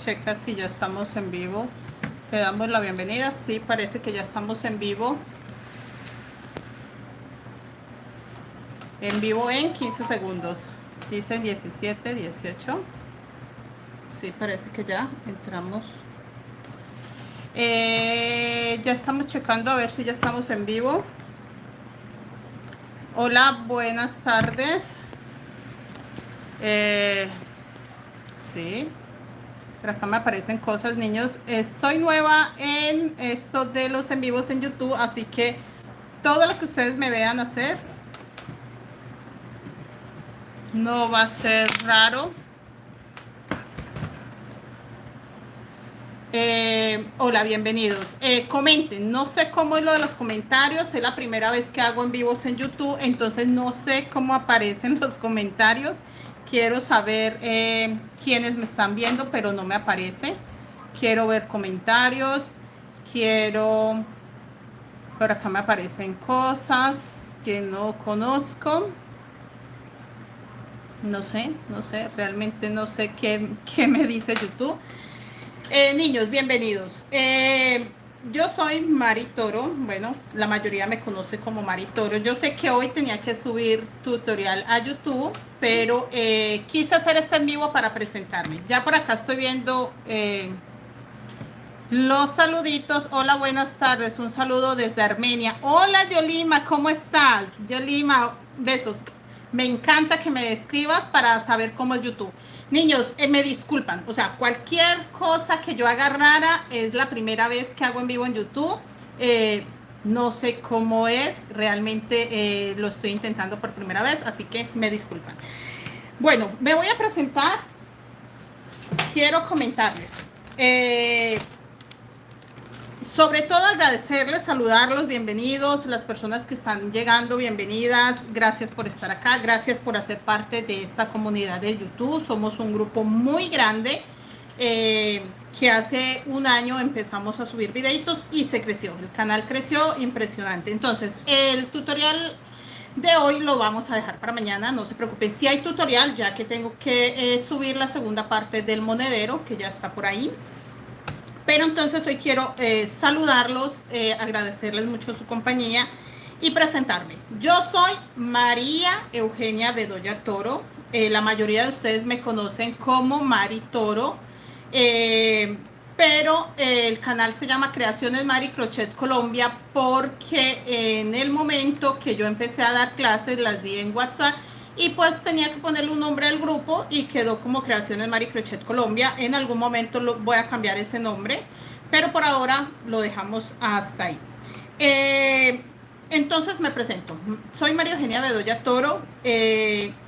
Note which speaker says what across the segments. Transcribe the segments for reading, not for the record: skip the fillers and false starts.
Speaker 1: Checa si ya estamos en vivo. Te damos la bienvenida. Sí, parece que ya estamos en vivo. En vivo en 15 segundos. Dicen 17, 18. Sí, parece que ya entramos. Ya estamos checando a ver si ya estamos en vivo. Hola, buenas tardes. Sí, pero acá me aparecen cosas, niños. Soy nueva en esto de los en vivos en YouTube, así que todo lo que ustedes me vean hacer no va a ser raro. Hola, bienvenidos. Comenten, no sé cómo es lo de los comentarios, es la primera vez que hago en vivos en YouTube, entonces no sé cómo aparecen los comentarios. Quiero saber quiénes me están viendo, pero no me aparece. Quiero ver comentarios, quiero... Por acá me aparecen cosas que no conozco. No sé, realmente no sé qué me dice YouTube. Niños, bienvenidos. Yo soy Mari Toro. Bueno, la mayoría me conoce como Mari Toro. Yo sé que hoy tenía que subir tutorial a YouTube, pero quise hacer este en vivo para presentarme. Ya por acá estoy viendo los saluditos. Hola, buenas tardes. Un saludo desde Armenia. Hola, Yolima, ¿cómo estás? Yolima, besos. Me encanta que me escribas para saber cómo es YouTube. Niños, me disculpan. O sea, cualquier cosa que yo haga rara es la primera vez que hago en vivo en YouTube. No sé cómo es. Realmente lo estoy intentando por primera vez, así que me disculpan. Bueno, me voy a presentar. Quiero comentarles. Sobre todo agradecerles, saludarlos, bienvenidos, las personas que están llegando, bienvenidas, gracias por estar acá, gracias por hacer parte de esta comunidad de YouTube. Somos un grupo muy grande que hace un año empezamos a subir videitos y se creció, el canal creció impresionante. Entonces, el tutorial de hoy lo vamos a dejar para mañana, no se preocupen, si hay tutorial, ya que tengo que subir la segunda parte del monedero, que ya está por ahí. Pero entonces hoy quiero saludarlos, agradecerles mucho su compañía y presentarme. Yo soy María Eugenia Bedoya Toro. La mayoría de ustedes me conocen como Mari Toro. Pero el canal se llama Creaciones Mari Crochet Colombia porque en el momento que yo empecé a dar clases las di en WhatsApp y pues tenía que ponerle un nombre al grupo y quedó como Creaciones Mari Crochet Colombia. En algún momento voy a cambiar ese nombre, pero por ahora lo dejamos hasta ahí. Entonces me presento. Soy María Eugenia Bedoya Toro,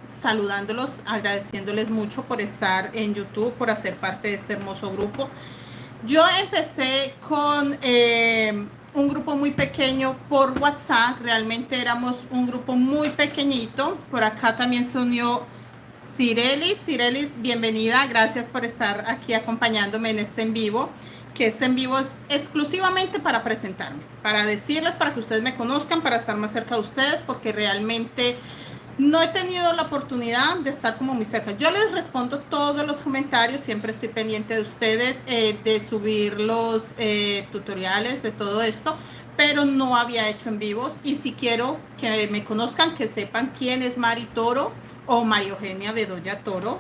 Speaker 1: saludándolos, agradeciéndoles mucho por estar en YouTube, por hacer parte de este hermoso grupo. Yo empecé con un grupo muy pequeño por WhatsApp, realmente éramos un grupo muy pequeñito. Por acá también se unió Cirelis. Cirelis, bienvenida, gracias por estar aquí acompañándome en este en vivo, que este en vivo es exclusivamente para presentarme, para decirles, para que ustedes me conozcan, para estar más cerca de ustedes, porque realmente no he tenido la oportunidad de estar como muy cerca. Yo les respondo todos los comentarios, siempre estoy pendiente de ustedes, de subir los tutoriales de todo esto, pero no había hecho en vivos. Y si quiero que me conozcan, que sepan quién es Mari Toro o María Eugenia Bedoya Toro,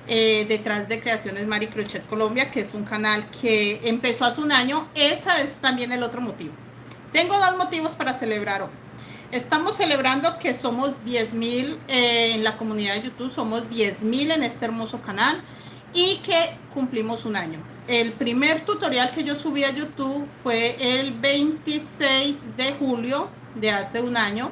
Speaker 1: detrás de Creaciones Mari Crochet Colombia, que es un canal que empezó hace un año. Ese es también el otro motivo. Tengo dos motivos para celebrar hoy. Estamos celebrando que somos 10,000 en la comunidad de YouTube, somos 10,000 en este hermoso canal y que cumplimos un año. El primer tutorial que yo subí a YouTube fue el 26 de julio de hace un año.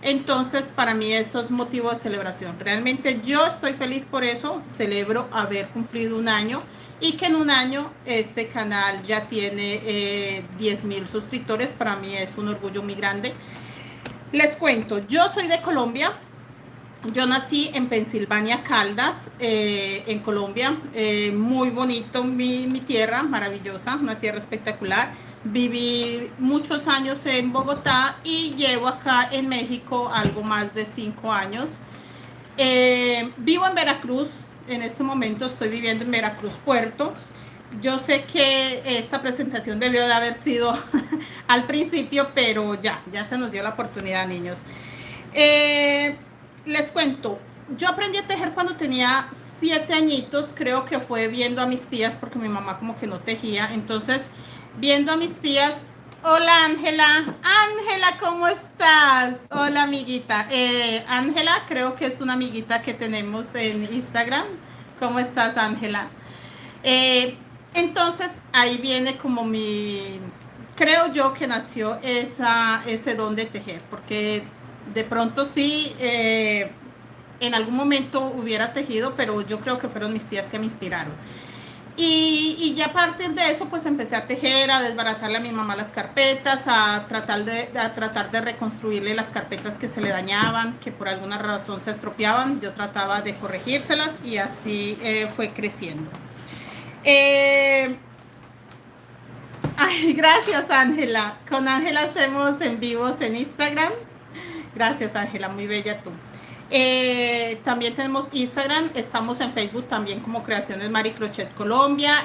Speaker 1: Entonces, para mí eso es motivo de celebración. Realmente yo estoy feliz por eso, celebro haber cumplido un año y que en un año este canal ya tiene 10,000 suscriptores. Para mí es un orgullo muy grande. Les cuento, yo soy de Colombia, yo nací en Pensilvania, Caldas, en Colombia, muy bonito mi tierra, maravillosa, una tierra espectacular. Viví muchos años en Bogotá y llevo acá en México algo más de 5 años. Vivo en Veracruz, en este momento estoy viviendo en Veracruz, Puerto. Yo sé que esta presentación debió de haber sido al principio, pero ya se nos dio la oportunidad, niños. Eh, Les cuento, yo aprendí a tejer cuando tenía 7 añitos, creo que fue viendo a mis tías, porque mi mamá como que no tejía, entonces viendo a mis tías. Hola Ángela, Ángela, ¿cómo estás? Hola amiguita, Ángela creo que es una amiguita que tenemos en Instagram. ¿Cómo estás, Ángela? Eh, entonces ahí viene como creo yo que nació ese don de tejer, porque de pronto sí, en algún momento hubiera tejido, pero yo creo que fueron mis tías que me inspiraron. Y ya a partir de eso, pues empecé a tejer, a desbaratarle a mi mamá las carpetas, a tratar de reconstruirle las carpetas que se le dañaban, que por alguna razón se estropeaban. Yo trataba de corregírselas y así fue creciendo. Eh, Ay, gracias, Ángela. Con Ángela hacemos en vivos en Instagram. Gracias, Ángela, muy bella tú. También tenemos Instagram, estamos en Facebook también como Creaciones Mari Crochet Colombia.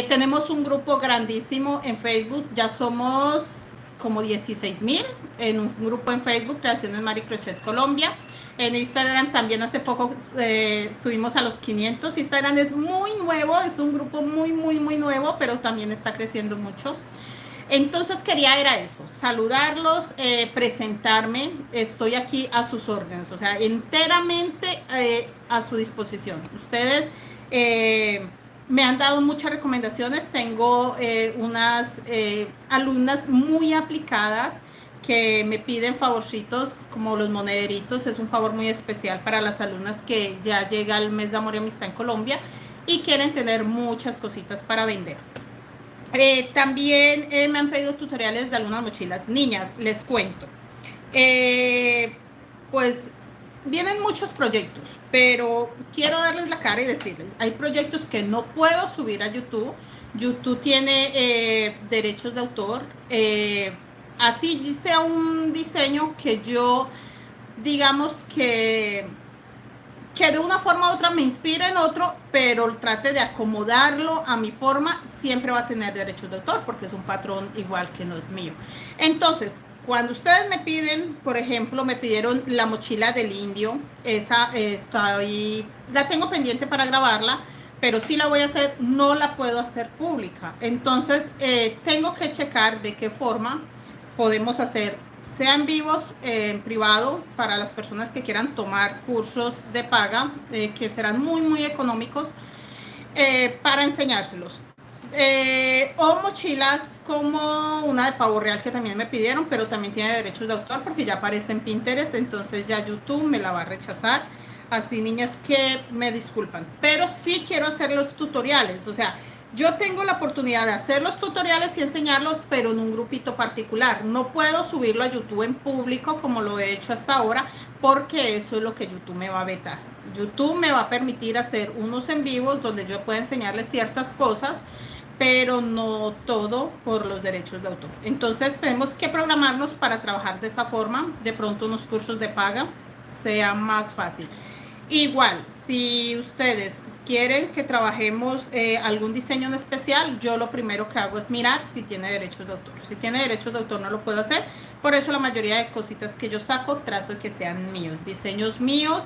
Speaker 1: Tenemos un grupo grandísimo en Facebook, ya somos como 16,000 en un grupo en Facebook, Creaciones Mari Crochet Colombia. En Instagram también hace poco subimos a los 500. Instagram es muy nuevo, es un grupo muy, muy, muy nuevo, pero también está creciendo mucho. Entonces era eso, saludarlos, presentarme, estoy aquí a sus órdenes, o sea, enteramente a su disposición. Ustedes me han dado muchas recomendaciones, tengo unas alumnas muy aplicadas que me piden favorcitos como los monederitos, es un favor muy especial para las alumnas que ya llega el mes de amor y amistad en Colombia y quieren tener muchas cositas para vender. También me han pedido tutoriales de algunas mochilas. Niñas, les cuento. Pues vienen muchos proyectos, pero quiero darles la cara y decirles, hay proyectos que no puedo subir a YouTube. YouTube tiene derechos de autor. Así sea un diseño que yo, digamos que de una forma u otra me inspire en otro, pero trate de acomodarlo a mi forma, siempre va a tener derechos de autor porque es un patrón igual que no es mío. Entonces, cuando ustedes me piden, por ejemplo, me pidieron la mochila del indio, esa la tengo pendiente para grabarla, pero sí la voy a hacer, no la puedo hacer pública. Entonces, tengo que checar de qué forma podemos hacer, sean vivos en privado para las personas que quieran tomar cursos de paga, que serán muy, muy económicos, para enseñárselos. O mochilas como una de pavo real que también me pidieron, pero también tiene derechos de autor porque ya aparece en Pinterest, entonces ya YouTube me la va a rechazar. Así, niñas, que me disculpan, pero sí quiero hacer los tutoriales, o sea, yo tengo la oportunidad de hacer los tutoriales y enseñarlos, pero en un grupito particular. No puedo subirlo a YouTube en público como lo he hecho hasta ahora, porque eso es lo que YouTube me va a vetar. YouTube me va a permitir hacer unos en vivos donde yo pueda enseñarles ciertas cosas, pero no todo por los derechos de autor. Entonces tenemos que programarnos para trabajar de esa forma. De pronto unos cursos de paga sea más fácil. Igual, si ustedes quieren que trabajemos algún diseño en especial, yo lo primero que hago es mirar si tiene derechos de autor. Si tiene derechos de autor no lo puedo hacer, por eso la mayoría de cositas que yo saco trato de que sean míos, diseños míos,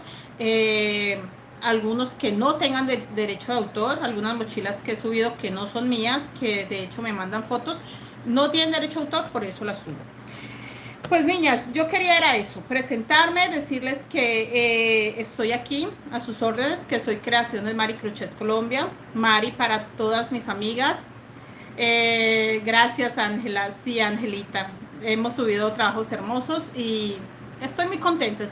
Speaker 1: algunos que no tengan derecho de autor, algunas mochilas que he subido que no son mías, que de hecho me mandan fotos, no tienen derecho de autor, por eso las subo. Pues niñas, yo quería era eso, presentarme, decirles que estoy aquí a sus órdenes, que soy Creaciones Mari Crochet Colombia, Mari para todas mis amigas. Gracias, Ángela. Sí, Angelita, hemos subido trabajos hermosos y estoy muy contenta,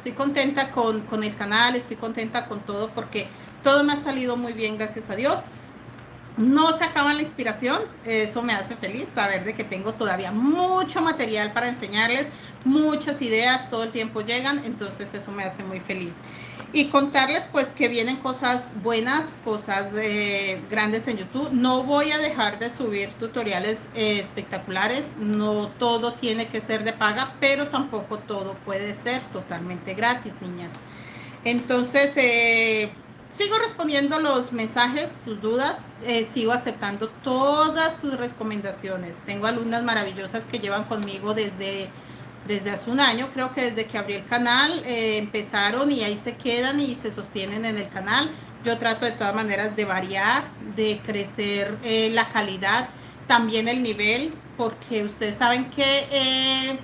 Speaker 1: con el canal, estoy contenta con todo porque todo me ha salido muy bien, gracias a Dios. No se acaba la inspiración, eso me hace feliz, saber de que tengo todavía mucho material para enseñarles, muchas ideas, todo el tiempo llegan, entonces eso me hace muy feliz. Y contarles pues que vienen cosas buenas, cosas grandes en YouTube. No voy a dejar de subir tutoriales espectaculares, no todo tiene que ser de paga, pero tampoco todo puede ser totalmente gratis, niñas. Entonces, sigo respondiendo los mensajes, sus dudas, sigo aceptando todas sus recomendaciones. Tengo alumnas maravillosas que llevan conmigo desde hace un año, creo que desde que abrí el canal, empezaron y ahí se quedan y se sostienen en el canal. Yo trato de todas maneras de variar, de crecer la calidad, también el nivel, porque ustedes saben que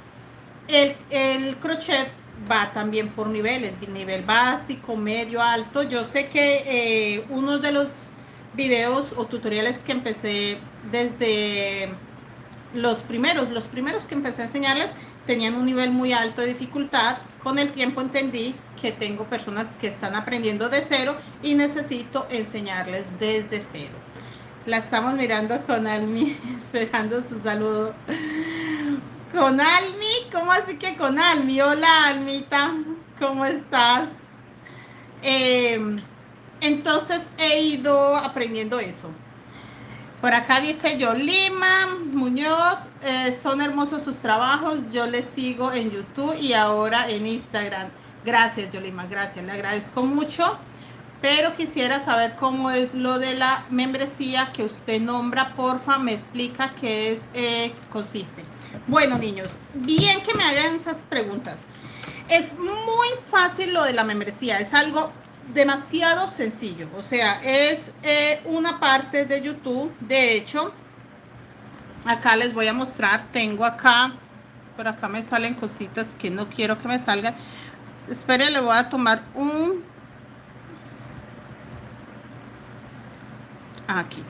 Speaker 1: el crochet va también por niveles, nivel básico, medio, alto. Yo sé que uno de los videos o tutoriales que empecé desde los primeros que empecé a enseñarles tenían un nivel muy alto de dificultad. Con el tiempo entendí que tengo personas que están aprendiendo de cero y necesito enseñarles desde cero. La estamos mirando con Almi, esperando su saludo. ¿Con Almi? ¿Cómo así que con Almi? Hola, Almita, ¿cómo estás? Entonces he ido aprendiendo eso. Por acá dice Yolima Muñoz, son hermosos sus trabajos, yo les sigo en YouTube y ahora en Instagram. Gracias, Yolima, gracias, le agradezco mucho. Pero quisiera saber cómo es lo de la membresía que usted nombra, porfa, me explica qué es, consiste. Bueno, niños, bien que me hagan esas preguntas. Es muy fácil lo de la membresía, es algo demasiado sencillo. O sea, es una parte de YouTube. De hecho, acá les voy a mostrar, tengo acá, por acá me salen cositas que no quiero que me salgan. Esperen, le voy a tomar un... Aquí.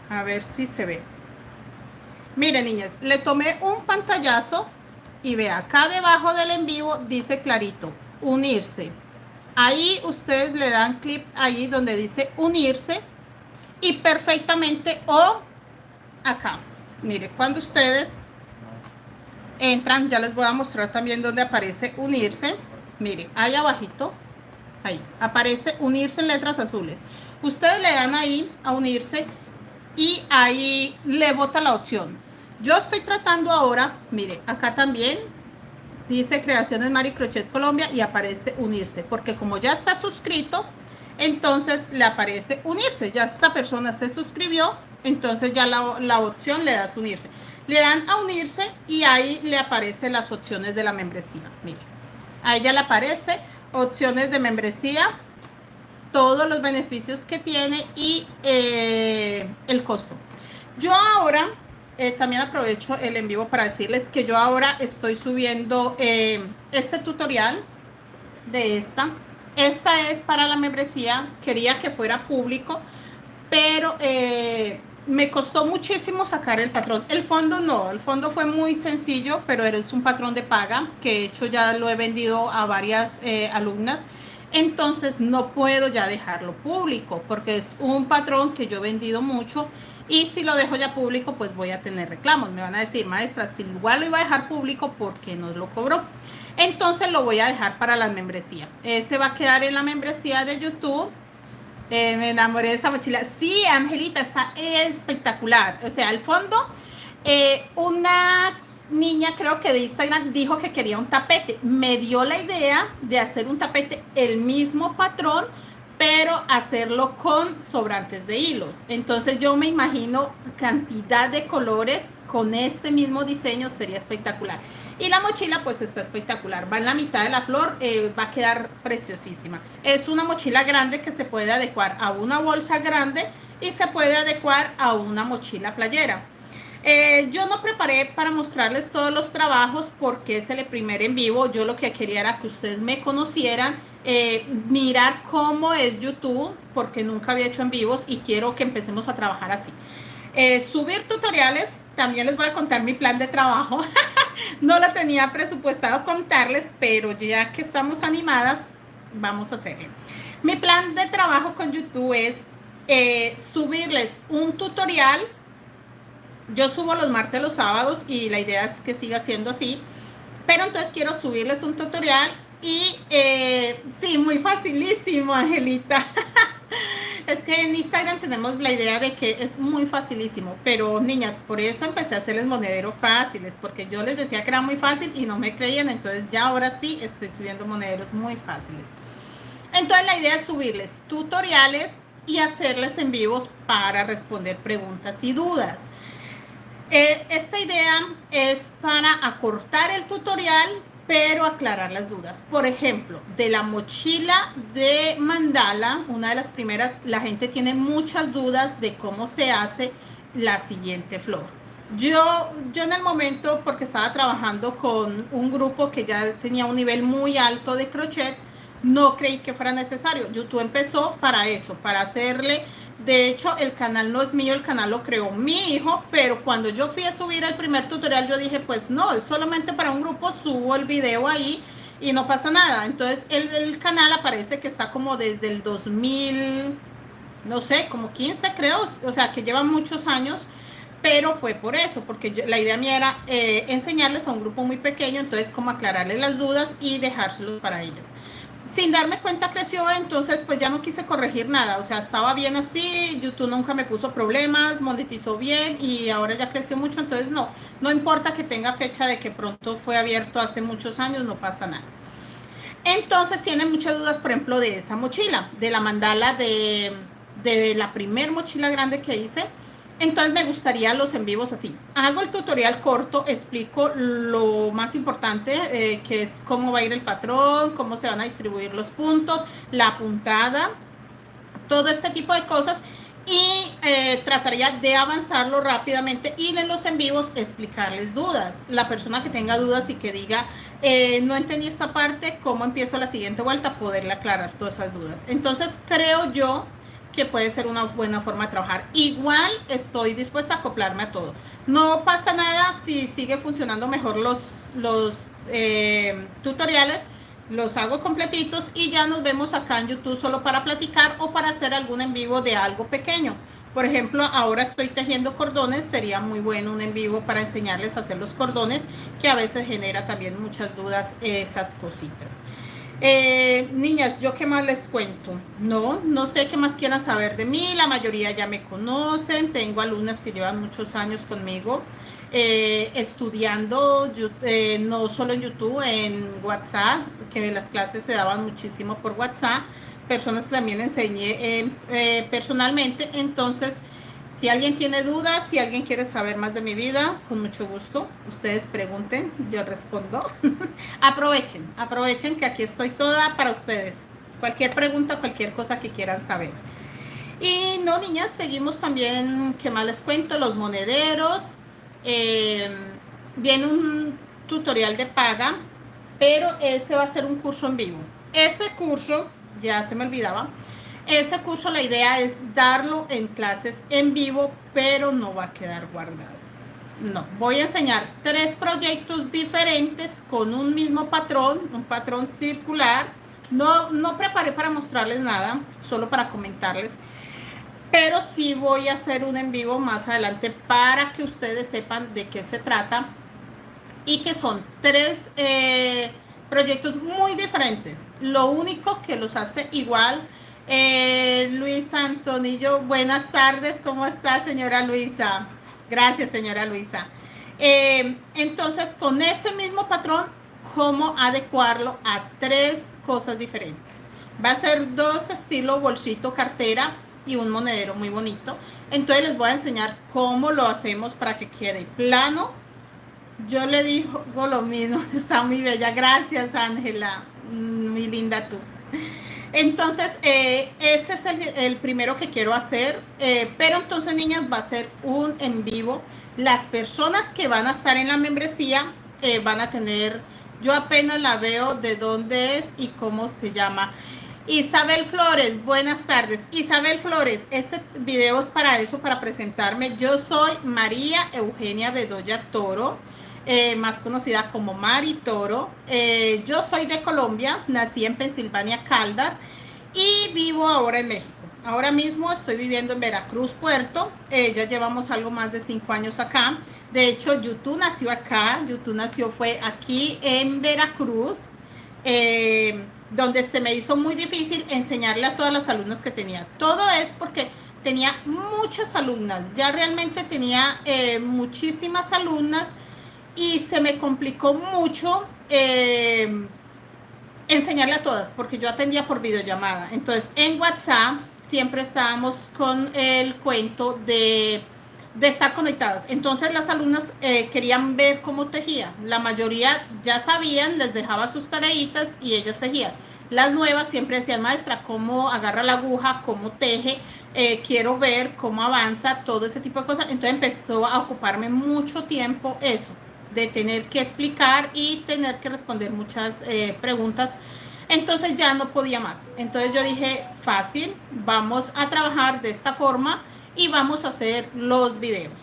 Speaker 1: A ver si se ve. Miren, niñas, le tomé un pantallazo y ve acá debajo del en vivo dice clarito, unirse. Ahí ustedes le dan clic ahí donde dice unirse y perfectamente o acá. Mire, cuando ustedes entran, ya les voy a mostrar también donde aparece unirse. Mire, ahí abajito, ahí aparece unirse en letras azules. Ustedes le dan ahí a unirse y ahí le bota la opción. Yo estoy tratando ahora, mire, acá también dice Creaciones Mari Crochet Colombia y aparece unirse, porque como ya está suscrito, entonces le aparece unirse. Ya esta persona se suscribió, entonces ya la opción le das unirse. Le dan a unirse y ahí le aparecen las opciones de la membresía. Mire, ahí ya le aparece opciones de membresía, todos los beneficios que tiene y el costo. Yo ahora también aprovecho el en vivo para decirles que yo ahora estoy subiendo este tutorial de esta. Esta es para la membresía, quería que fuera público, pero me costó muchísimo sacar el patrón. El fondo no, el fondo fue muy sencillo, pero es un patrón de paga que de hecho ya lo he vendido a varias alumnas. Entonces no puedo ya dejarlo público porque es un patrón que yo he vendido mucho y si lo dejo ya público pues voy a tener reclamos. Me van a decir, maestra, si igual lo iba a dejar público, ¿por qué nos lo cobró? Entonces lo voy a dejar para la membresía. Ese va a quedar en la membresía de YouTube. Me enamoré de esa mochila. Sí, Angelita, está espectacular. O sea, al fondo, una niña, creo que de Instagram, dijo que quería un tapete. Me dio la idea de hacer un tapete, el mismo patrón, pero hacerlo con sobrantes de hilos. Entonces yo me imagino cantidad de colores con este mismo diseño, sería espectacular. Y la mochila pues está espectacular, va en la mitad de la flor, va a quedar preciosísima. Es una mochila grande que se puede adecuar a una bolsa grande y se puede adecuar a una mochila playera. Yo no preparé para mostrarles todos los trabajos porque es el primer en vivo. Yo lo que quería era que ustedes me conocieran, mirar cómo es YouTube, porque nunca había hecho en vivos y quiero que empecemos a trabajar así. Subir tutoriales, también les voy a contar mi plan de trabajo. No lo tenía presupuestado contarles, pero ya que estamos animadas, vamos a hacerlo. Mi plan de trabajo con YouTube es subirles un tutorial. Yo subo los martes, los sábados y la idea es que siga siendo así. Pero entonces quiero subirles un tutorial y sí, muy facilísimo, Angelita. Es que en Instagram tenemos la idea de que es muy facilísimo, pero niñas, por eso empecé a hacerles monederos fáciles, porque yo les decía que era muy fácil y no me creían, entonces ya ahora sí estoy subiendo monederos muy fáciles. Entonces la idea es subirles tutoriales y hacerles en vivos para responder preguntas y dudas. Esta idea es para acortar el tutorial, pero aclarar las dudas. Por ejemplo, de la mochila de mandala, una de las primeras, la gente tiene muchas dudas de cómo se hace la siguiente flor. Yo en el momento, porque estaba trabajando con un grupo que ya tenía un nivel muy alto de crochet, no creí que fuera necesario. YouTube empezó para eso, para hacerle. De hecho, el canal no es mío, el canal lo creó mi hijo, pero cuando yo fui a subir el primer tutorial, yo dije, pues no, es solamente para un grupo, subo el video ahí y no pasa nada. Entonces, el canal aparece que está como desde el 2000, no sé, como 15 creo, o sea, que lleva muchos años, pero fue por eso, porque la idea mía era enseñarles a un grupo muy pequeño, entonces como aclararles las dudas y dejárselos para ellas. Sin darme cuenta creció, entonces pues ya no quise corregir nada, o sea, estaba bien así, YouTube nunca me puso problemas, monetizó bien y ahora ya creció mucho, entonces no importa que tenga fecha de que pronto fue abierto hace muchos años, no pasa nada. Entonces tienen muchas dudas, por ejemplo, de esa mochila, de la mandala de la primer mochila grande que hice. Entonces me gustaría los en vivos así. Hago el tutorial corto, explico lo más importante, que es cómo va a ir el patrón, cómo se van a distribuir los puntos, la puntada, todo este tipo de cosas. Y trataría de avanzarlo rápidamente y en los en vivos explicarles dudas. La persona que tenga dudas y que diga, no entendí esta parte, ¿cómo empiezo la siguiente vuelta? Poderle aclarar todas esas dudas. Entonces creo yo que puede ser una buena forma de trabajar. Igual estoy dispuesta a acoplarme a todo. No pasa nada si sigue funcionando mejor los tutoriales, los hago completitos y ya nos vemos acá en YouTube solo para platicar o para hacer algún en vivo de algo pequeño. Por ejemplo, ahora estoy tejiendo cordones, sería muy bueno un en vivo para enseñarles a hacer los cordones, que a veces genera también muchas dudas esas cositas. Niñas, ¿yo qué más les cuento? No sé qué más quieran saber de mí, la mayoría ya me conocen, tengo alumnas que llevan muchos años conmigo estudiando, no solo en YouTube, en WhatsApp, que las clases se daban muchísimo por WhatsApp, personas que también enseñé personalmente. Entonces, si alguien tiene dudas, si alguien quiere saber más de mi vida, con mucho gusto, ustedes pregunten, yo respondo. aprovechen que aquí estoy toda para ustedes. Cualquier pregunta, cualquier cosa que quieran saber. Y no, niñas, seguimos también, ¿qué más les cuento? Los monederos. Viene un tutorial de paga, pero ese va a ser un curso en vivo. Ese curso, ya se me olvidaba, ese curso la idea es darlo en clases en vivo, pero no va a quedar guardado. No, voy a enseñar 3 proyectos diferentes con un mismo patrón, un patrón circular. No preparé para mostrarles nada, solo para comentarles. Pero sí voy a hacer un en vivo más adelante para que ustedes sepan de qué se trata y que son 3 proyectos muy diferentes. Lo único que los hace igual. Luis Antonillo, buenas tardes, ¿cómo está, señora Luisa? Gracias, señora Luisa. Entonces, con ese mismo patrón, ¿cómo adecuarlo a 3 cosas diferentes? Va a ser 2 estilo bolsito cartera y un monedero muy bonito. Entonces les voy a enseñar cómo lo hacemos para que quede plano. Yo le digo lo mismo, está muy bella. Gracias, Ángela, muy linda tú. Entonces, ese es el primero que quiero hacer, pero entonces, niñas, va a ser un en vivo. Las personas que van a estar en la membresía van a tener, yo apenas la veo de dónde es y cómo se llama. Isabel Flores, buenas tardes. Isabel Flores, este video es para eso, para presentarme. Yo soy María Eugenia Bedoya Toro, más conocida como Mari Toro. Yo soy de Colombia, nací en Pensilvania, Caldas, y vivo ahora en México. Ahora mismo estoy viviendo en Veracruz, Puerto. Ya llevamos algo más de 5 años acá. De hecho, YouTube nació acá. Fue aquí en Veracruz. Donde se me hizo muy difícil enseñarle a todas las alumnas que tenía. Todo es porque tenía muchas alumnas, ya realmente tenía muchísimas alumnas y se me complicó mucho enseñarle a todas, porque yo atendía por videollamada. Entonces, en WhatsApp siempre estábamos con el cuento de estar conectadas. Entonces, las alumnas querían ver cómo tejía. La mayoría ya sabían, les dejaba sus tareitas y ellas tejían. Las nuevas siempre decían, maestra, cómo agarra la aguja, cómo teje, quiero ver cómo avanza, todo ese tipo de cosas. Entonces empezó a ocuparme mucho tiempo eso, de tener que explicar y tener que responder muchas preguntas. Entonces ya no podía más. Entonces yo dije, fácil, vamos a trabajar de esta forma y vamos a hacer los videos.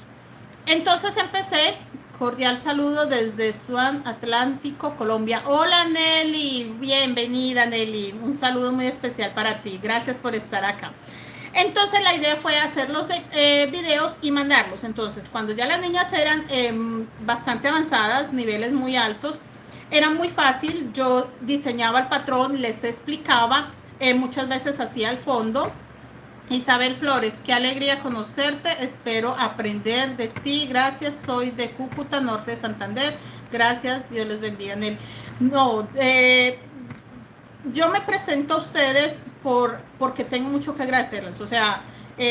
Speaker 1: Entonces empecé, cordial saludo desde Swan Atlántico, Colombia. Hola Nelly, bienvenida Nelly, un saludo muy especial para ti, gracias por estar acá. Entonces la idea fue hacer los videos y mandarlos. Entonces cuando ya las niñas eran bastante avanzadas, niveles muy altos, era muy fácil. Yo diseñaba el patrón, les explicaba, muchas veces hacía el fondo. Isabel Flores, qué alegría conocerte, espero aprender de ti, gracias, soy de Cúcuta, norte de Santander, gracias, Dios les bendiga en él. No, yo me presento a ustedes porque tengo mucho que agradecerles. O sea,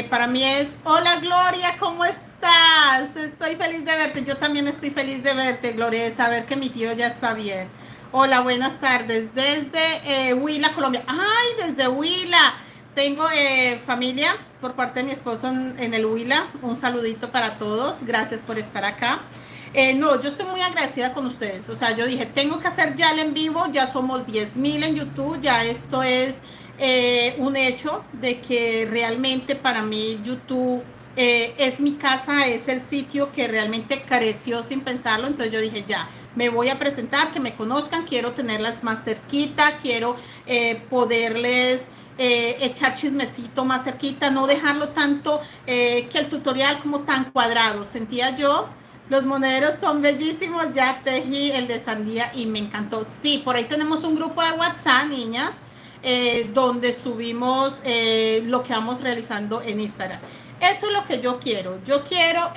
Speaker 1: para mí es, hola Gloria, ¿cómo estás? Estoy feliz de verte. Yo también estoy feliz de verte, Gloria, de saber que mi tío ya está bien. Hola, buenas tardes. Desde Huila, Colombia. Ay, desde Huila. Tengo familia por parte de mi esposo en el Huila. Un saludito para todos. Gracias por estar acá. No, yo estoy muy agradecida con ustedes. O sea, yo dije, tengo que hacer ya el en vivo. Ya somos 10,000 en YouTube. Ya esto es un hecho de que realmente para mí YouTube es mi casa, es el sitio que realmente creció sin pensarlo. Entonces yo dije, ya, me voy a presentar, que me conozcan. Quiero tenerlas más cerquita. Quiero poderles echar chismecito más cerquita, no dejarlo tanto que el tutorial como tan cuadrado. Sentía yo, los monederos son bellísimos, ya tejí el de sandía y me encantó. Sí, por ahí tenemos un grupo de WhatsApp, niñas, donde subimos lo que vamos realizando en Instagram. Eso es lo que yo quiero. Yo quiero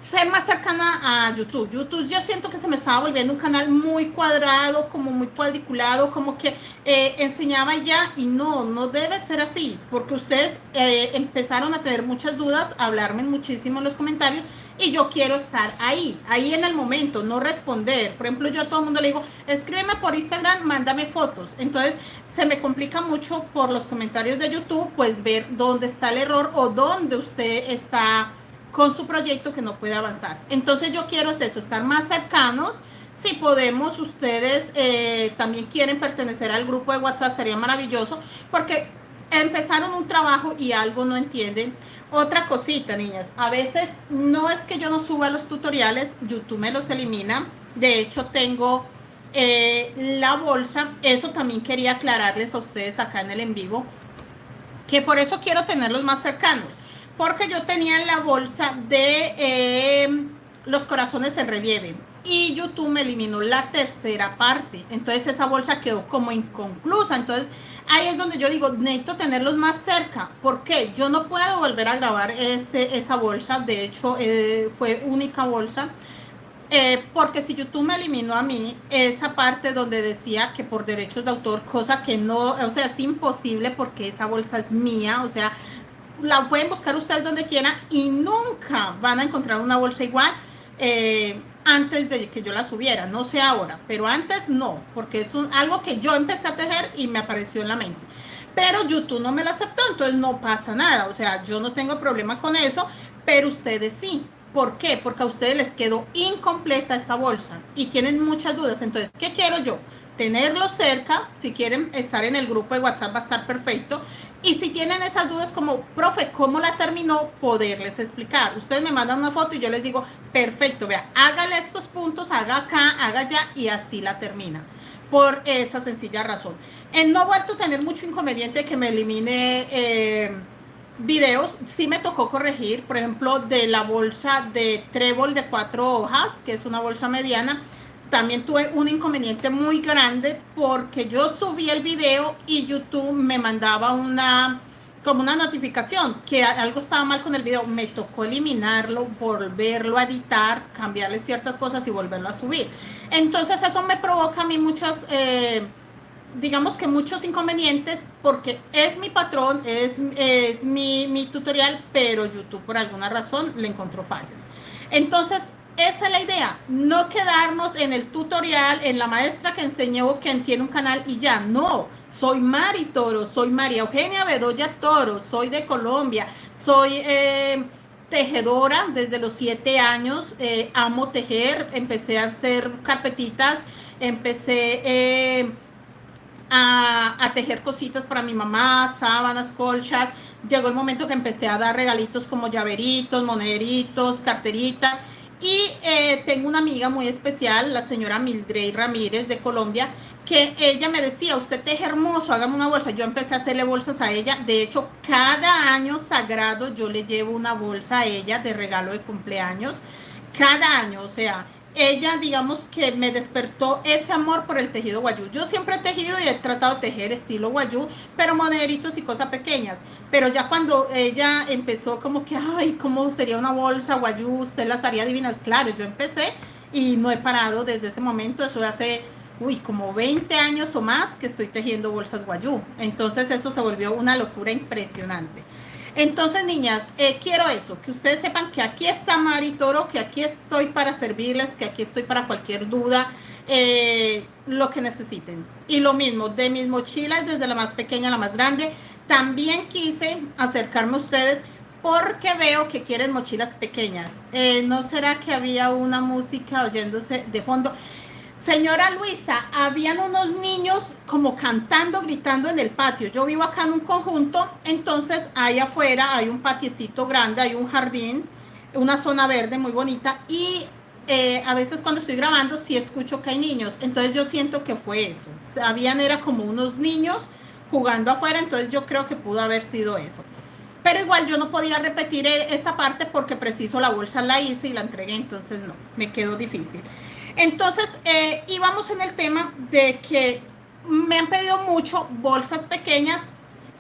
Speaker 1: ser más cercana a YouTube. YouTube yo siento que se me estaba volviendo un canal muy cuadrado, como muy cuadriculado, como que enseñaba ya y no debe ser así, porque ustedes empezaron a tener muchas dudas, a hablarme muchísimo en los comentarios y yo quiero estar ahí en el momento, no responder. Por ejemplo, yo a todo el mundo le digo, escríbeme por Instagram, mándame fotos. Entonces se me complica mucho por los comentarios de YouTube, pues ver dónde está el error o dónde usted está con su proyecto que no puede avanzar. Entonces yo quiero es eso, estar más cercanos. Si podemos, ustedes también quieren pertenecer al grupo de WhatsApp, sería maravilloso, porque empezaron un trabajo y algo no entienden. Otra cosita, niñas, a veces no es que yo no suba los tutoriales, YouTube me los elimina. De hecho, tengo la bolsa, eso también quería aclararles a ustedes acá en el en vivo, que por eso quiero tenerlos más cercanos, porque yo tenía en la bolsa de los corazones en relieve y YouTube me eliminó la tercera parte, entonces esa bolsa quedó como inconclusa. Entonces ahí es donde yo digo, necesito tenerlos más cerca. ¿Por qué? Yo no puedo volver a grabar esa bolsa, de hecho fue única bolsa. Porque si YouTube me eliminó a mí esa parte donde decía que por derechos de autor, cosa que no, o sea, es imposible porque esa bolsa es mía, o sea, la pueden buscar ustedes donde quieran y nunca van a encontrar una bolsa igual antes de que yo la subiera, no sé ahora, pero antes no, porque es algo que yo empecé a tejer y me apareció en la mente. Pero YouTube no me la aceptó, entonces no pasa nada, o sea, yo no tengo problema con eso, pero ustedes sí. ¿Por qué? Porque a ustedes les quedó incompleta esa bolsa y tienen muchas dudas. Entonces, ¿qué quiero yo? Tenerlo cerca. Si quieren estar en el grupo de WhatsApp va a estar perfecto. Y si tienen esas dudas como, profe, ¿cómo la terminó? Poderles explicar. Ustedes me mandan una foto y yo les digo, perfecto, vea, hágale estos puntos, haga acá, haga allá y así la termina. Por esa sencilla razón. No he vuelto a tener mucho inconveniente que me elimine videos. Sí me tocó corregir, por ejemplo, de la bolsa de trébol de 4 hojas, que es una bolsa mediana. También tuve un inconveniente muy grande porque yo subí el video y YouTube me mandaba como una notificación que algo estaba mal con el video. Me tocó eliminarlo, volverlo a editar, cambiarle ciertas cosas y volverlo a subir. Entonces eso me provoca a mí muchas, digamos que muchos inconvenientes, porque es mi patrón, es mi tutorial, pero YouTube por alguna razón le encontró fallas. Entonces, esa es la idea, no quedarnos en el tutorial, en la maestra que enseñó que tiene un canal y ya, no. Soy Mari Toro, soy María Eugenia Bedoya Toro, soy de Colombia, soy tejedora desde los 7 años, amo tejer, empecé a hacer carpetitas, empecé a tejer cositas para mi mamá, sábanas, colchas. Llegó el momento que empecé a dar regalitos como llaveritos, monederitos, carteritas. Y tengo una amiga muy especial, la señora Mildred Ramírez de Colombia, que ella me decía, usted teje hermoso, hágame una bolsa. Yo empecé a hacerle bolsas a ella. De hecho, cada año sagrado yo le llevo una bolsa a ella de regalo de cumpleaños. Cada año, o sea, ella, digamos que me despertó ese amor por el tejido guayú. Yo siempre he tejido y he tratado de tejer estilo guayú, pero monederitos y cosas pequeñas. Pero ya cuando ella empezó como que, ay, ¿cómo sería una bolsa guayú? Usted las haría divinas. Claro, yo empecé y no he parado desde ese momento. Eso hace, como 20 años o más que estoy tejiendo bolsas guayú. Entonces eso se volvió una locura impresionante. Entonces, niñas, quiero eso, que ustedes sepan que aquí está Mari Toro, que aquí estoy para servirles, que aquí estoy para cualquier duda, lo que necesiten. Y lo mismo, de mis mochilas, desde la más pequeña a la más grande, también quise acercarme a ustedes porque veo que quieren mochilas pequeñas. ¿No será que había una música oyéndose de fondo? Señora Luisa, habían unos niños como cantando, gritando en el patio. Yo vivo acá en un conjunto, entonces ahí afuera hay un patiecito grande, hay un jardín, una zona verde muy bonita y a veces cuando estoy grabando sí escucho que hay niños, entonces yo siento que fue eso. Era como unos niños jugando afuera, entonces yo creo que pudo haber sido eso. Pero igual yo no podía repetir esa parte porque preciso la bolsa la hice y la entregué, entonces no, me quedó difícil. Entonces, íbamos en el tema de que me han pedido mucho bolsas pequeñas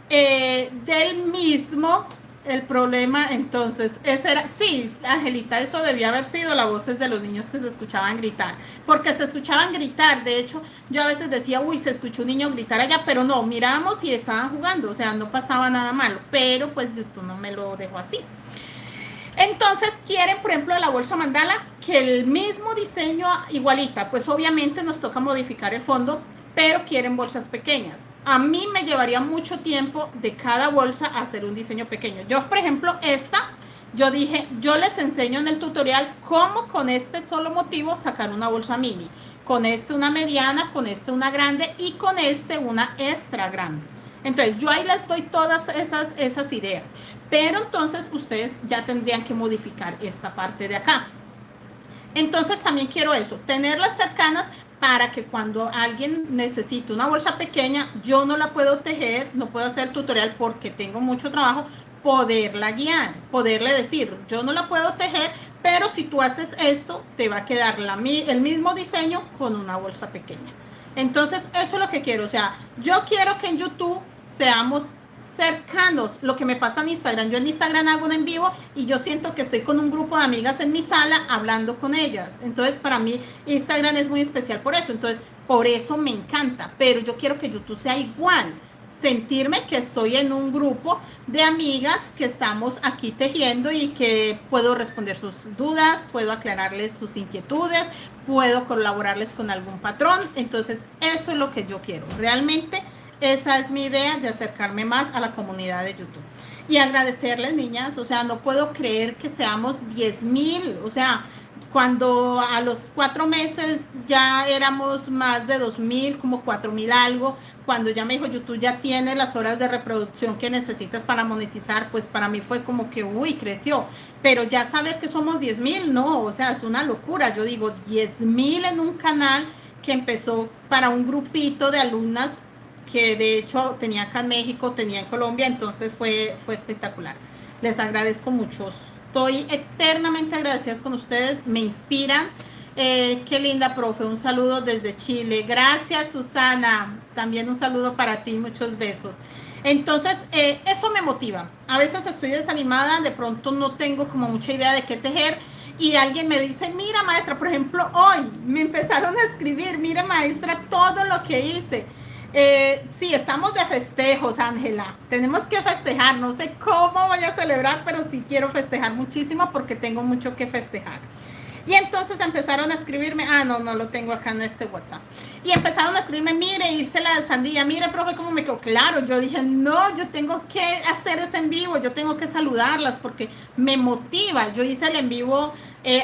Speaker 1: del mismo, el problema, entonces, ese era, sí, Angelita, eso debía haber sido las voces de los niños que se escuchaban gritar, porque se escuchaban gritar, de hecho, yo a veces decía, uy, se escuchó un niño gritar allá, pero no, mirábamos y estaban jugando, o sea, no pasaba nada malo, pero pues YouTube no me lo dejó así. Entonces quieren, por ejemplo, la bolsa mandala, que el mismo diseño igualita, pues obviamente nos toca modificar el fondo, pero quieren bolsas pequeñas. A mí me llevaría mucho tiempo de cada bolsa hacer un diseño pequeño. Yo, por ejemplo, yo dije, yo les enseño en el tutorial cómo con este solo motivo sacar una bolsa mini. Con este una mediana, con este una grande y con este una extra grande. Entonces, yo ahí les doy todas esas ideas. Pero entonces ustedes ya tendrían que modificar esta parte de acá. Entonces también quiero eso, tenerlas cercanas para que cuando alguien necesite una bolsa pequeña, yo no la puedo tejer, no puedo hacer el tutorial porque tengo mucho trabajo, poderla guiar, poderle decir, yo no la puedo tejer, pero si tú haces esto, te va a quedar el mismo diseño con una bolsa pequeña. Entonces, eso es lo que quiero. O sea, yo quiero que en YouTube seamos cercanos. Lo que me pasa en Instagram, yo en Instagram hago un en vivo y yo siento que estoy con un grupo de amigas en mi sala hablando con ellas. Entonces, para mí, Instagram es muy especial por eso. Entonces, por eso me encanta. Pero yo quiero que YouTube sea igual. Sentirme que estoy en un grupo de amigas que estamos aquí tejiendo y que puedo responder sus dudas, puedo aclararles sus inquietudes, puedo colaborarles con algún patrón. Entonces, eso es lo que yo quiero. Realmente, esa es mi idea de acercarme más a la comunidad de YouTube. Y agradecerles, niñas, o sea, no puedo creer que seamos 10,000, o sea, cuando a los 4 meses ya éramos más de 2,000, como 4,000 algo, cuando ya me dijo YouTube ya tiene las horas de reproducción que necesitas para monetizar, pues para mí fue como que, uy, creció, pero ya saber que somos 10,000, no, o sea, es una locura. Yo digo, 10,000 en un canal que empezó para un grupito de alumnas que de hecho tenía acá en México, tenía en Colombia, entonces fue espectacular. Les agradezco mucho. Estoy eternamente agradecida con ustedes, me inspiran. Qué linda, profe. Un saludo desde Chile. Gracias, Susana. También un saludo para ti, muchos besos. Entonces, eso me motiva. A veces estoy desanimada, de pronto no tengo como mucha idea de qué tejer y alguien me dice, mira maestra, por ejemplo, hoy me empezaron a escribir, mira maestra, todo lo que hice. Sí, estamos de festejos, Ángela. Tenemos que festejar. No sé cómo voy a celebrar, pero sí quiero festejar muchísimo porque tengo mucho que festejar. Y entonces empezaron a escribirme, no lo tengo acá en este WhatsApp. Y empezaron a escribirme, mire, hice la sandía, mire, profe, cómo me quedó claro. Yo dije, no, yo tengo que hacer ese en vivo, yo tengo que saludarlas porque me motiva. Yo hice el en vivo,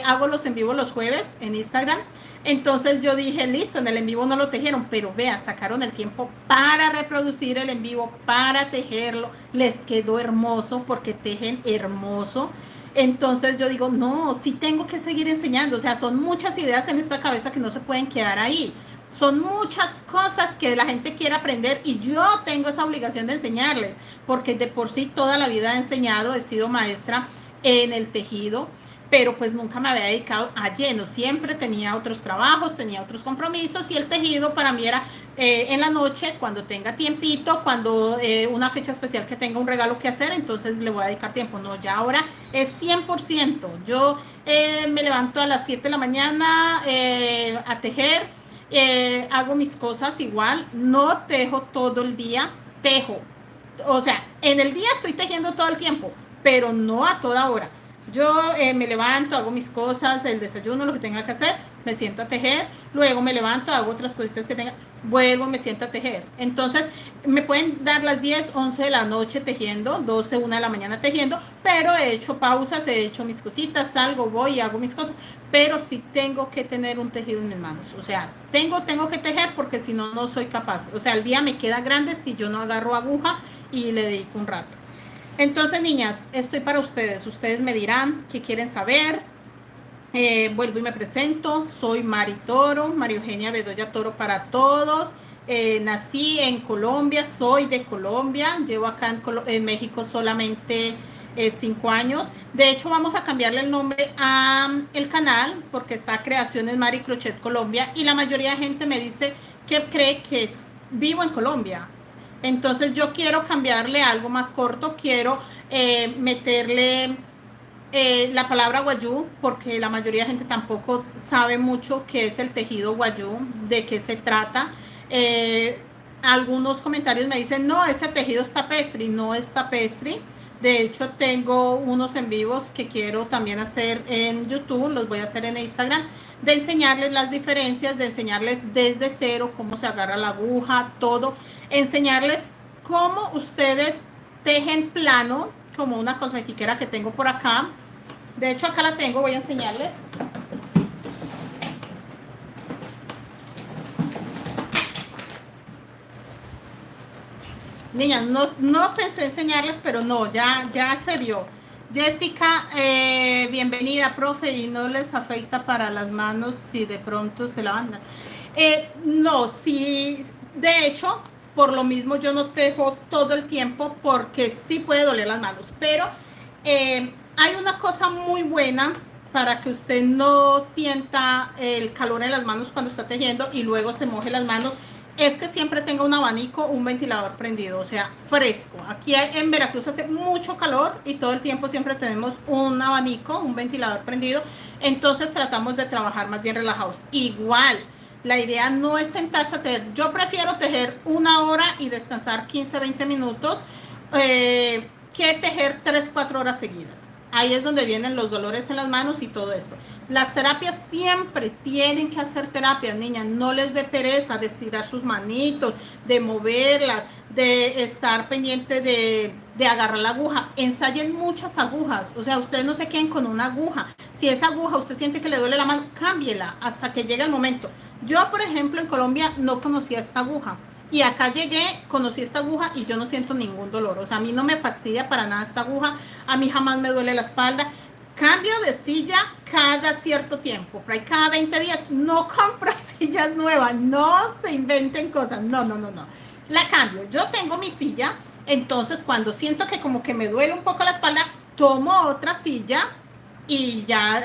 Speaker 1: hago los en vivo los jueves en Instagram. Entonces yo dije, listo, en el en vivo no lo tejieron, pero vea, sacaron el tiempo para reproducir el en vivo, para tejerlo. Les quedó hermoso porque tejen hermoso. Entonces yo digo, no, sí tengo que seguir enseñando. O sea, son muchas ideas en esta cabeza que no se pueden quedar ahí. Son muchas cosas que la gente quiere aprender y yo tengo esa obligación de enseñarles, porque de por sí toda la vida he enseñado, he sido maestra en el tejido, pero pues nunca me había dedicado a lleno. Siempre tenía otros trabajos, tenía otros compromisos y el tejido para mí era en la noche, cuando tenga tiempito, cuando una fecha especial que tenga un regalo que hacer, entonces le voy a dedicar tiempo. No, ya ahora es 100%. Yo me levanto a las 7 de la mañana a tejer, hago mis cosas igual, no tejo todo el día, tejo. O sea, en el día estoy tejiendo todo el tiempo, pero no a toda hora. Yo me levanto, hago mis cosas, el desayuno, lo que tenga que hacer, me siento a tejer, luego me levanto, hago otras cositas que tenga, vuelvo, me siento a tejer. Entonces, me pueden dar las 10, 11 de la noche tejiendo, 12, 1 de la mañana tejiendo, pero he hecho pausas, he hecho mis cositas, salgo, voy y hago mis cosas, pero sí tengo que tener un tejido en mis manos. O sea, tengo que tejer porque si no, no soy capaz. O sea, el día me queda grande si yo no agarro aguja y le dedico un rato. Entonces, niñas, estoy para ustedes. Ustedes me dirán qué quieren saber. Vuelvo y me presento. Soy Mari Toro, María Eugenia Bedoya Toro para todos. Nací en Colombia, soy de Colombia. Llevo acá en México solamente 5 años. De hecho, vamos a cambiarle el nombre a el canal porque está Creaciones Mari Crochet Colombia. Y la mayoría de gente me dice que cree que vivo en Colombia. Entonces yo quiero cambiarle algo más corto, quiero meterle la palabra guayú, porque la mayoría de gente tampoco sabe mucho qué es el tejido guayú, de qué se trata. Algunos comentarios me dicen, no, ese tejido es tapestry, no es tapestry. De hecho, tengo unos en vivos que quiero también hacer en YouTube, los voy a hacer en Instagram, de enseñarles las diferencias, de enseñarles desde cero cómo se agarra la aguja, todo, enseñarles cómo ustedes tejen plano, como una cosmetiquera que tengo por acá. De hecho, acá la tengo, voy a enseñarles. Niñas, no pensé enseñarles, pero no, ya se dio. Jessica, bienvenida, profe, y no les afecta para las manos si de pronto se la van. No, sí, de hecho, por lo mismo yo no tejo todo el tiempo porque sí puede doler las manos, pero hay una cosa muy buena para que usted no sienta el calor en las manos cuando está tejiendo y luego se moje las manos, es que siempre tenga un abanico, un ventilador prendido, o sea, fresco. Aquí en Veracruz hace mucho calor y todo el tiempo siempre tenemos un abanico, un ventilador prendido, entonces tratamos de trabajar más bien relajados. Igual, la idea no es sentarse a tejer, yo prefiero tejer 1 hora y descansar 15, 20 minutos, que tejer 3, 4 horas seguidas. Ahí es donde vienen los dolores en las manos y todo esto. Las terapias siempre tienen que hacer terapias, niñas. No les dé pereza de estirar sus manitos, de moverlas, de estar pendiente de agarrar la aguja. Ensayen muchas agujas. O sea, ustedes no se queden con una aguja. Si esa aguja usted siente que le duele la mano, cámbiela hasta que llegue el momento. Yo, por ejemplo, en Colombia no conocía esta aguja. Y acá llegué, conocí esta aguja y yo no siento ningún dolor. O sea, a mí no me fastidia para nada esta aguja. A mí jamás me duele la espalda. Cambio de silla cada cierto tiempo. Por ahí cada 20 días. No compro sillas nuevas. No se inventen cosas. No. La cambio. Yo tengo mi silla. Entonces, cuando siento que como que me duele un poco la espalda, tomo otra silla y ya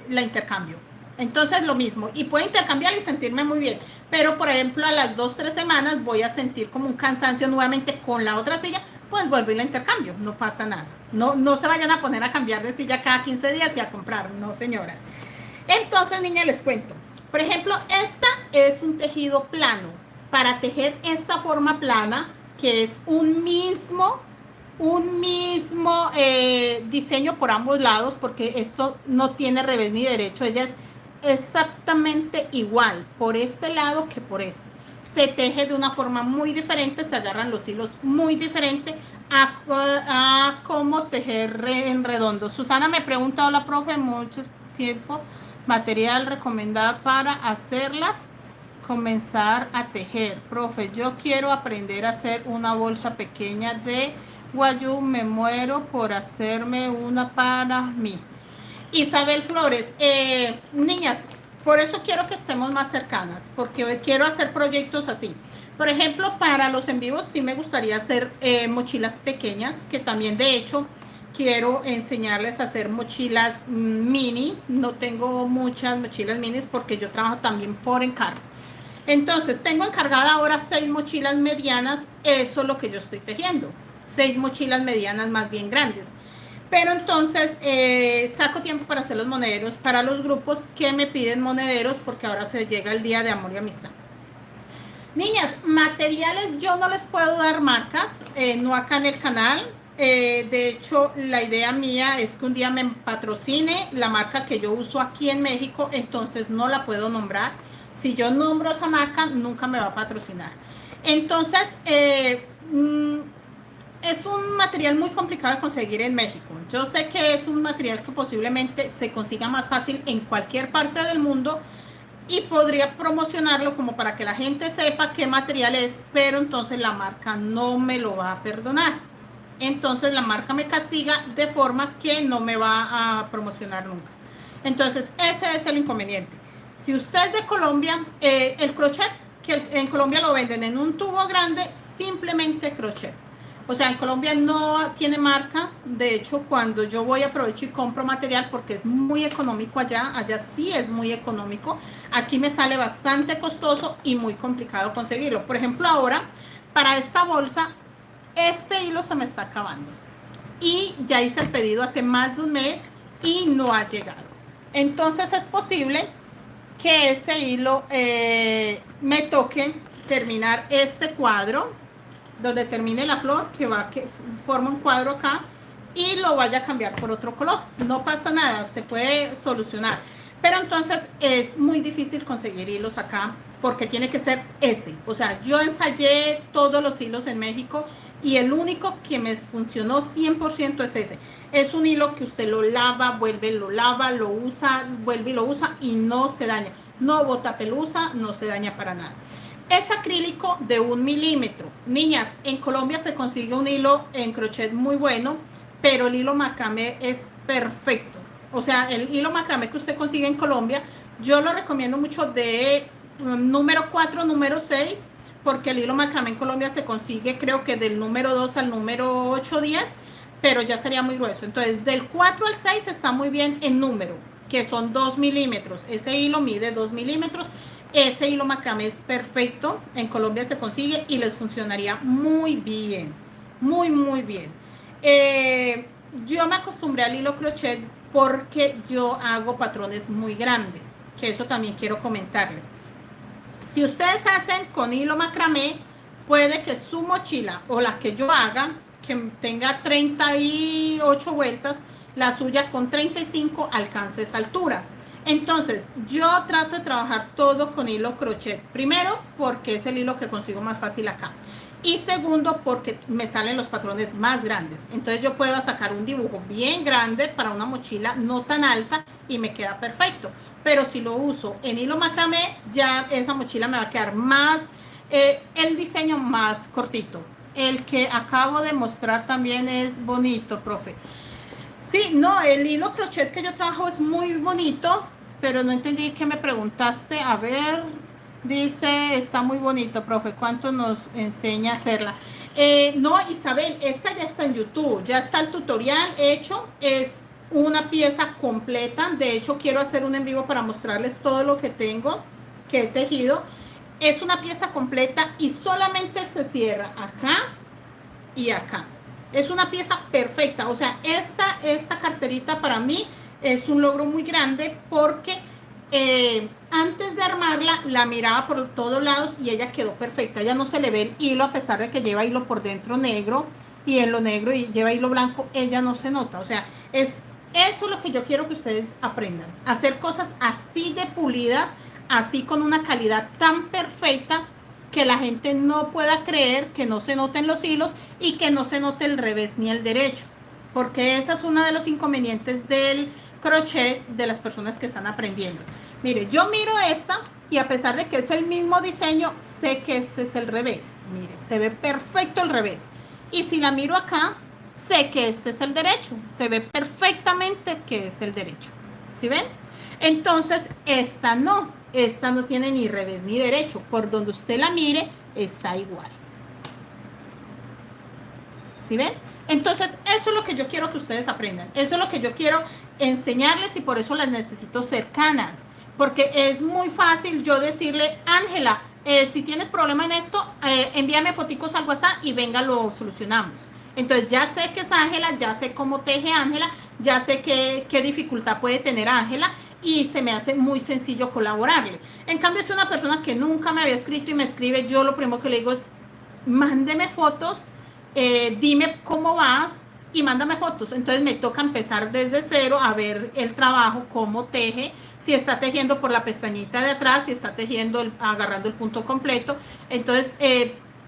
Speaker 1: la intercambio. Entonces, lo mismo. Y puedo intercambiar y sentirme muy bien. pero por ejemplo a las 2-3 semanas voy a sentir como un cansancio nuevamente con la otra silla, pues vuelvo y la intercambio, no pasa nada. No se vayan a poner a cambiar de silla cada 15 días y a comprar, no señora. Entonces, niña, les cuento. Por ejemplo, esta es un tejido plano. Para tejer esta forma plana, que es un mismo diseño por ambos lados, porque esto no tiene revés ni derecho, ella es exactamente igual por este lado que por este. Se teje de una forma muy diferente, se agarran los hilos muy diferente a cómo tejer en redondo. Susana me pregunta, hola profe, mucho tiempo, material recomendado para hacerlas, comenzar a tejer. Profe, yo quiero aprender a hacer una bolsa pequeña de guayú, me muero por hacerme una para mí. Isabel Flores, niñas, por eso quiero que estemos más cercanas, porque quiero hacer proyectos así. Por ejemplo, para los en vivos sí me gustaría hacer mochilas pequeñas, que también de hecho quiero enseñarles a hacer mochilas mini. No tengo muchas mochilas minis porque yo trabajo también por encargo. Entonces, tengo encargada ahora 6 mochilas medianas, eso es lo que yo estoy tejiendo. 6 mochilas medianas más bien grandes. Pero entonces saco tiempo para hacer los monederos para los grupos que me piden monederos, porque ahora se llega el día de amor y amistad. Niñas, materiales yo no les puedo dar marcas, no acá en el canal. De hecho, la idea mía es que un día me patrocine la marca que yo uso aquí en México, entonces no la puedo nombrar. Si yo nombro esa marca, nunca me va a patrocinar. Entonces, es un material muy complicado de conseguir en México. Yo sé que es un material que posiblemente se consiga más fácil en cualquier parte del mundo y podría promocionarlo como para que la gente sepa qué material es, pero entonces la marca no me lo va a perdonar. Entonces la marca me castiga de forma que no me va a promocionar nunca. Entonces ese es el inconveniente. Si usted es de Colombia, el crochet, que en Colombia lo venden en un tubo grande, simplemente crochet. O sea, en Colombia no tiene marca. De hecho, cuando yo voy, aprovecho y compro material porque es muy económico allá. Allá sí es muy económico. Aquí me sale bastante costoso y muy complicado conseguirlo. Por ejemplo, ahora, para esta bolsa, este hilo se me está acabando. Y ya hice el pedido hace más de un mes y no ha llegado. Entonces es posible que ese hilo me toque terminar este cuadro, donde termine la flor, que forma un cuadro acá, y lo vaya a cambiar por otro color. No pasa nada, se puede solucionar. Pero entonces es muy difícil conseguir hilos acá, porque tiene que ser ese. O sea, yo ensayé todos los hilos en México y el único que me funcionó 100% es ese. Es un hilo que usted lo lava, vuelve, lo lava, lo usa, vuelve y lo usa y no se daña. No bota pelusa, no se daña para nada. Es acrílico de 1 milímetro. Niñas, en Colombia se consigue un hilo en crochet muy bueno, pero el hilo macramé es perfecto. O sea, el hilo macramé que usted consigue en Colombia, yo lo recomiendo mucho de número 4, número 6, porque el hilo macramé en Colombia se consigue creo que del número 2 al número 8, 10, pero ya sería muy grueso. Entonces, del 4 al 6 está muy bien en número, que son 2 milímetros. Ese hilo mide 2 milímetros. Ese hilo macramé es perfecto, en Colombia se consigue y les funcionaría muy bien, muy, muy bien. Yo me acostumbré al hilo crochet porque yo hago patrones muy grandes, que eso también quiero comentarles. Si ustedes hacen con hilo macramé, puede que su mochila o la que yo haga, que tenga 38 vueltas, la suya con 35 alcance esa altura. Entonces, yo trato de trabajar todo con hilo crochet. Primero, porque es el hilo que consigo más fácil acá. Y segundo, porque me salen los patrones más grandes. Entonces, yo puedo sacar un dibujo bien grande para una mochila no tan alta y me queda perfecto. Pero si lo uso en hilo macramé, ya esa mochila me va a quedar más, el diseño más cortito. El que acabo de mostrar también es bonito, profe. Sí, no, el hilo crochet que yo trabajo es muy bonito, pero no entendí qué me preguntaste. A ver, dice, está muy bonito, profe, ¿cuánto nos enseña a hacerla? No, Isabel, esta ya está en YouTube, ya está el tutorial hecho, es una pieza completa. De hecho, quiero hacer un en vivo para mostrarles todo lo que tengo, que he tejido. es una pieza completa y solamente se cierra acá y acá. Es una pieza perfecta. O sea, esta carterita para mí es un logro muy grande porque antes de armarla la miraba por todos lados y ella quedó perfecta. Ella no se le ve el hilo, a pesar de que lleva hilo por dentro negro y en lo negro y lleva hilo blanco, ella no se nota. O sea, eso es lo que yo quiero que ustedes aprendan. Hacer cosas así de pulidas, así con una calidad tan perfecta que la gente no pueda creer, que no se noten los hilos y que no se note el revés ni el derecho. Porque ese es uno de los inconvenientes del crochet de las personas que están aprendiendo. Mire, yo miro esta y a pesar de que es el mismo diseño, sé que este es el revés. Mire, se ve perfecto el revés. Y si la miro acá, sé que este es el derecho. Se ve perfectamente que es el derecho. ¿Sí ven? Entonces, esta no tiene ni revés ni derecho. Por donde usted la mire, está igual. ¿Sí ven? Entonces, eso es lo que yo quiero que ustedes aprendan. Eso es lo que yo quiero enseñarles y por eso las necesito cercanas. Porque es muy fácil yo decirle, Ángela, si tienes problema en esto, envíame foticos al WhatsApp y venga, lo solucionamos. Entonces ya sé que es Ángela, ya sé cómo teje Ángela, ya sé qué dificultad puede tener Ángela y se me hace muy sencillo colaborarle. En cambio, es una persona que nunca me había escrito y me escribe, yo lo primero que le digo es, mándeme fotos, dime cómo vas y mándame fotos. Entonces me toca empezar desde cero a ver el trabajo, cómo teje, si está tejiendo por la pestañita de atrás, si está tejiendo, agarrando el punto completo. Entonces,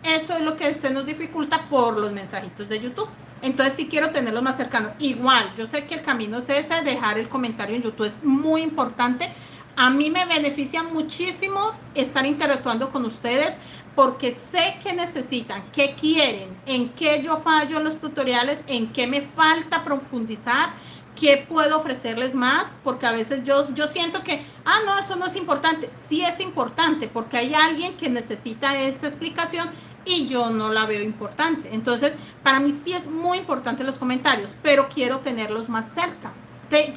Speaker 1: eso es lo que se nos dificulta por los mensajitos de YouTube. Entonces, sí quiero tenerlos más cercanos. Igual, yo sé que el camino es ese, dejar el comentario en YouTube es muy importante. A mí me beneficia muchísimo estar interactuando con ustedes porque sé que necesitan, qué quieren, en qué yo fallo en los tutoriales, en qué me falta profundizar, qué puedo ofrecerles más, porque a veces yo siento que, no, eso no es importante. Sí es importante porque hay alguien que necesita esta explicación y yo no la veo importante. Entonces, para mí sí es muy importante los comentarios, pero quiero tenerlos más cerca.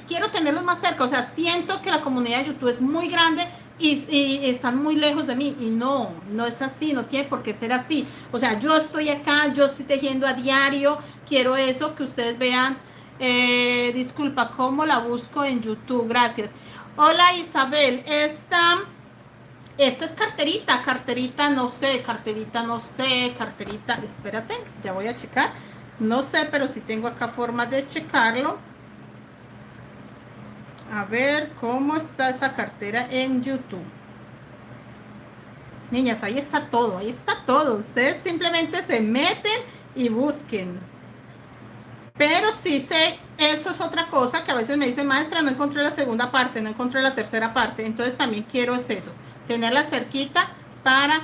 Speaker 1: Quiero tenerlos más cerca, o sea, siento que la comunidad de YouTube es muy grande y están muy lejos de mí y no es así, no tiene por qué ser así. O sea, yo estoy acá, yo estoy tejiendo a diario, quiero eso, que ustedes vean. Disculpa, ¿cómo la busco en YouTube? Gracias. Hola Isabel, esta es carterita, no sé, espérate, ya voy a checar. No sé, pero si tengo acá forma de checarlo. A ver cómo está esa cartera en YouTube. Niñas, ahí está todo, Ustedes simplemente se meten y busquen. Pero sí sé, eso es otra cosa que a veces me dicen, maestra, no encontré la segunda parte, no encontré la tercera parte. Entonces también quiero es eso, tenerla cerquita para...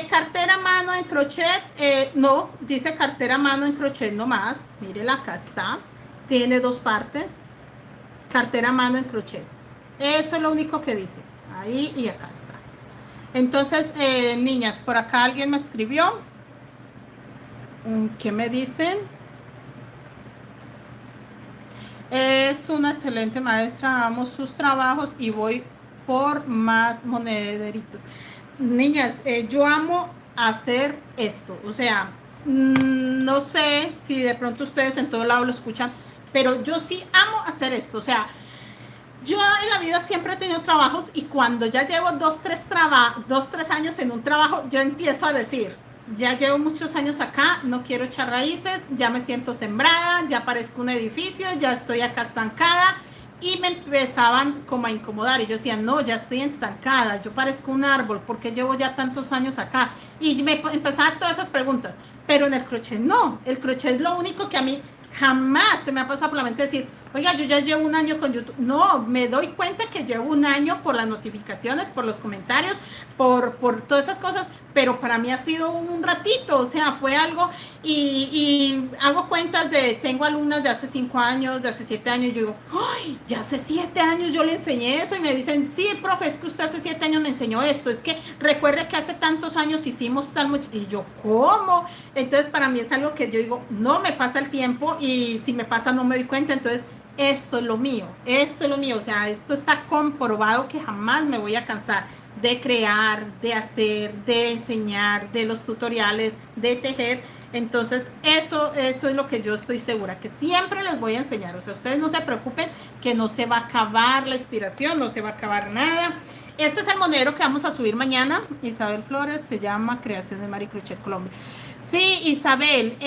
Speaker 1: cartera mano en crochet, no, dice cartera mano en crochet nomás. Mírela, acá está. Tiene dos partes. Cartera mano en crochet. Eso es lo único que dice. Ahí y acá está. Entonces, niñas, por acá alguien me escribió. ¿Qué me dicen? Es una excelente maestra, amo sus trabajos y voy por más monederitos. Niñas, yo amo hacer esto. O sea, no sé si de pronto ustedes en todo lado lo escuchan, pero yo sí amo hacer esto. O sea, yo en la vida siempre he tenido trabajos y cuando ya llevo 2-3 años en un trabajo, yo empiezo a decir, ya llevo muchos años acá, no quiero echar raíces, ya me siento sembrada, ya parezco un edificio, ya estoy acá estancada y me empezaban como a incomodar y yo decía, no, ya estoy estancada, yo parezco un árbol, porque llevo ya tantos años acá? Y me empezaban todas esas preguntas, pero en el crochet no, el crochet es lo único que a mí jamás se me ha pasado por la mente decir, oiga, yo ya llevo un año con YouTube. No, me doy cuenta que llevo un año por las notificaciones, por los comentarios, por todas esas cosas, pero para mí ha sido un ratito, o sea, fue algo y hago cuentas tengo alumnas de hace 5 años, de hace 7 años, y yo digo, ¡ay! Ya hace 7 años yo le enseñé eso y me dicen, sí, profe, es que usted hace 7 años me enseñó esto, es que recuerde que hace tantos años hicimos tal mucho, y yo, ¿cómo? Entonces para mí es algo que yo digo, no me pasa el tiempo y si me pasa no me doy cuenta, entonces esto es lo mío, o sea, esto está comprobado que jamás me voy a cansar de crear, de hacer, de enseñar, de los tutoriales, de tejer. Entonces, eso es lo que yo estoy segura, que siempre les voy a enseñar. O sea, ustedes no se preocupen que no se va a acabar la inspiración, no se va a acabar nada. Este es el monedero que vamos a subir mañana. Isabel Flores, se llama Creación de Mari Crochet Colombia. Sí, Isabel,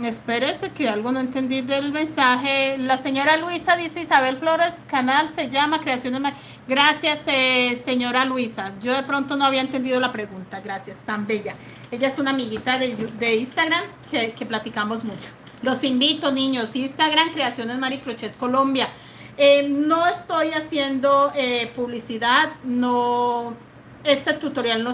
Speaker 1: espérese que algo no entendí del mensaje. La señora Luisa dice, Isabel Flores, canal se llama Creación de Mari. Gracias, señora Luisa. Yo de pronto no había entendido la pregunta. Gracias, tan bella. Ella es una amiguita de Instagram que platicamos mucho. Los invito, niños. Instagram, Creaciones Mari Crochet Colombia. No estoy haciendo publicidad, no, este tutorial,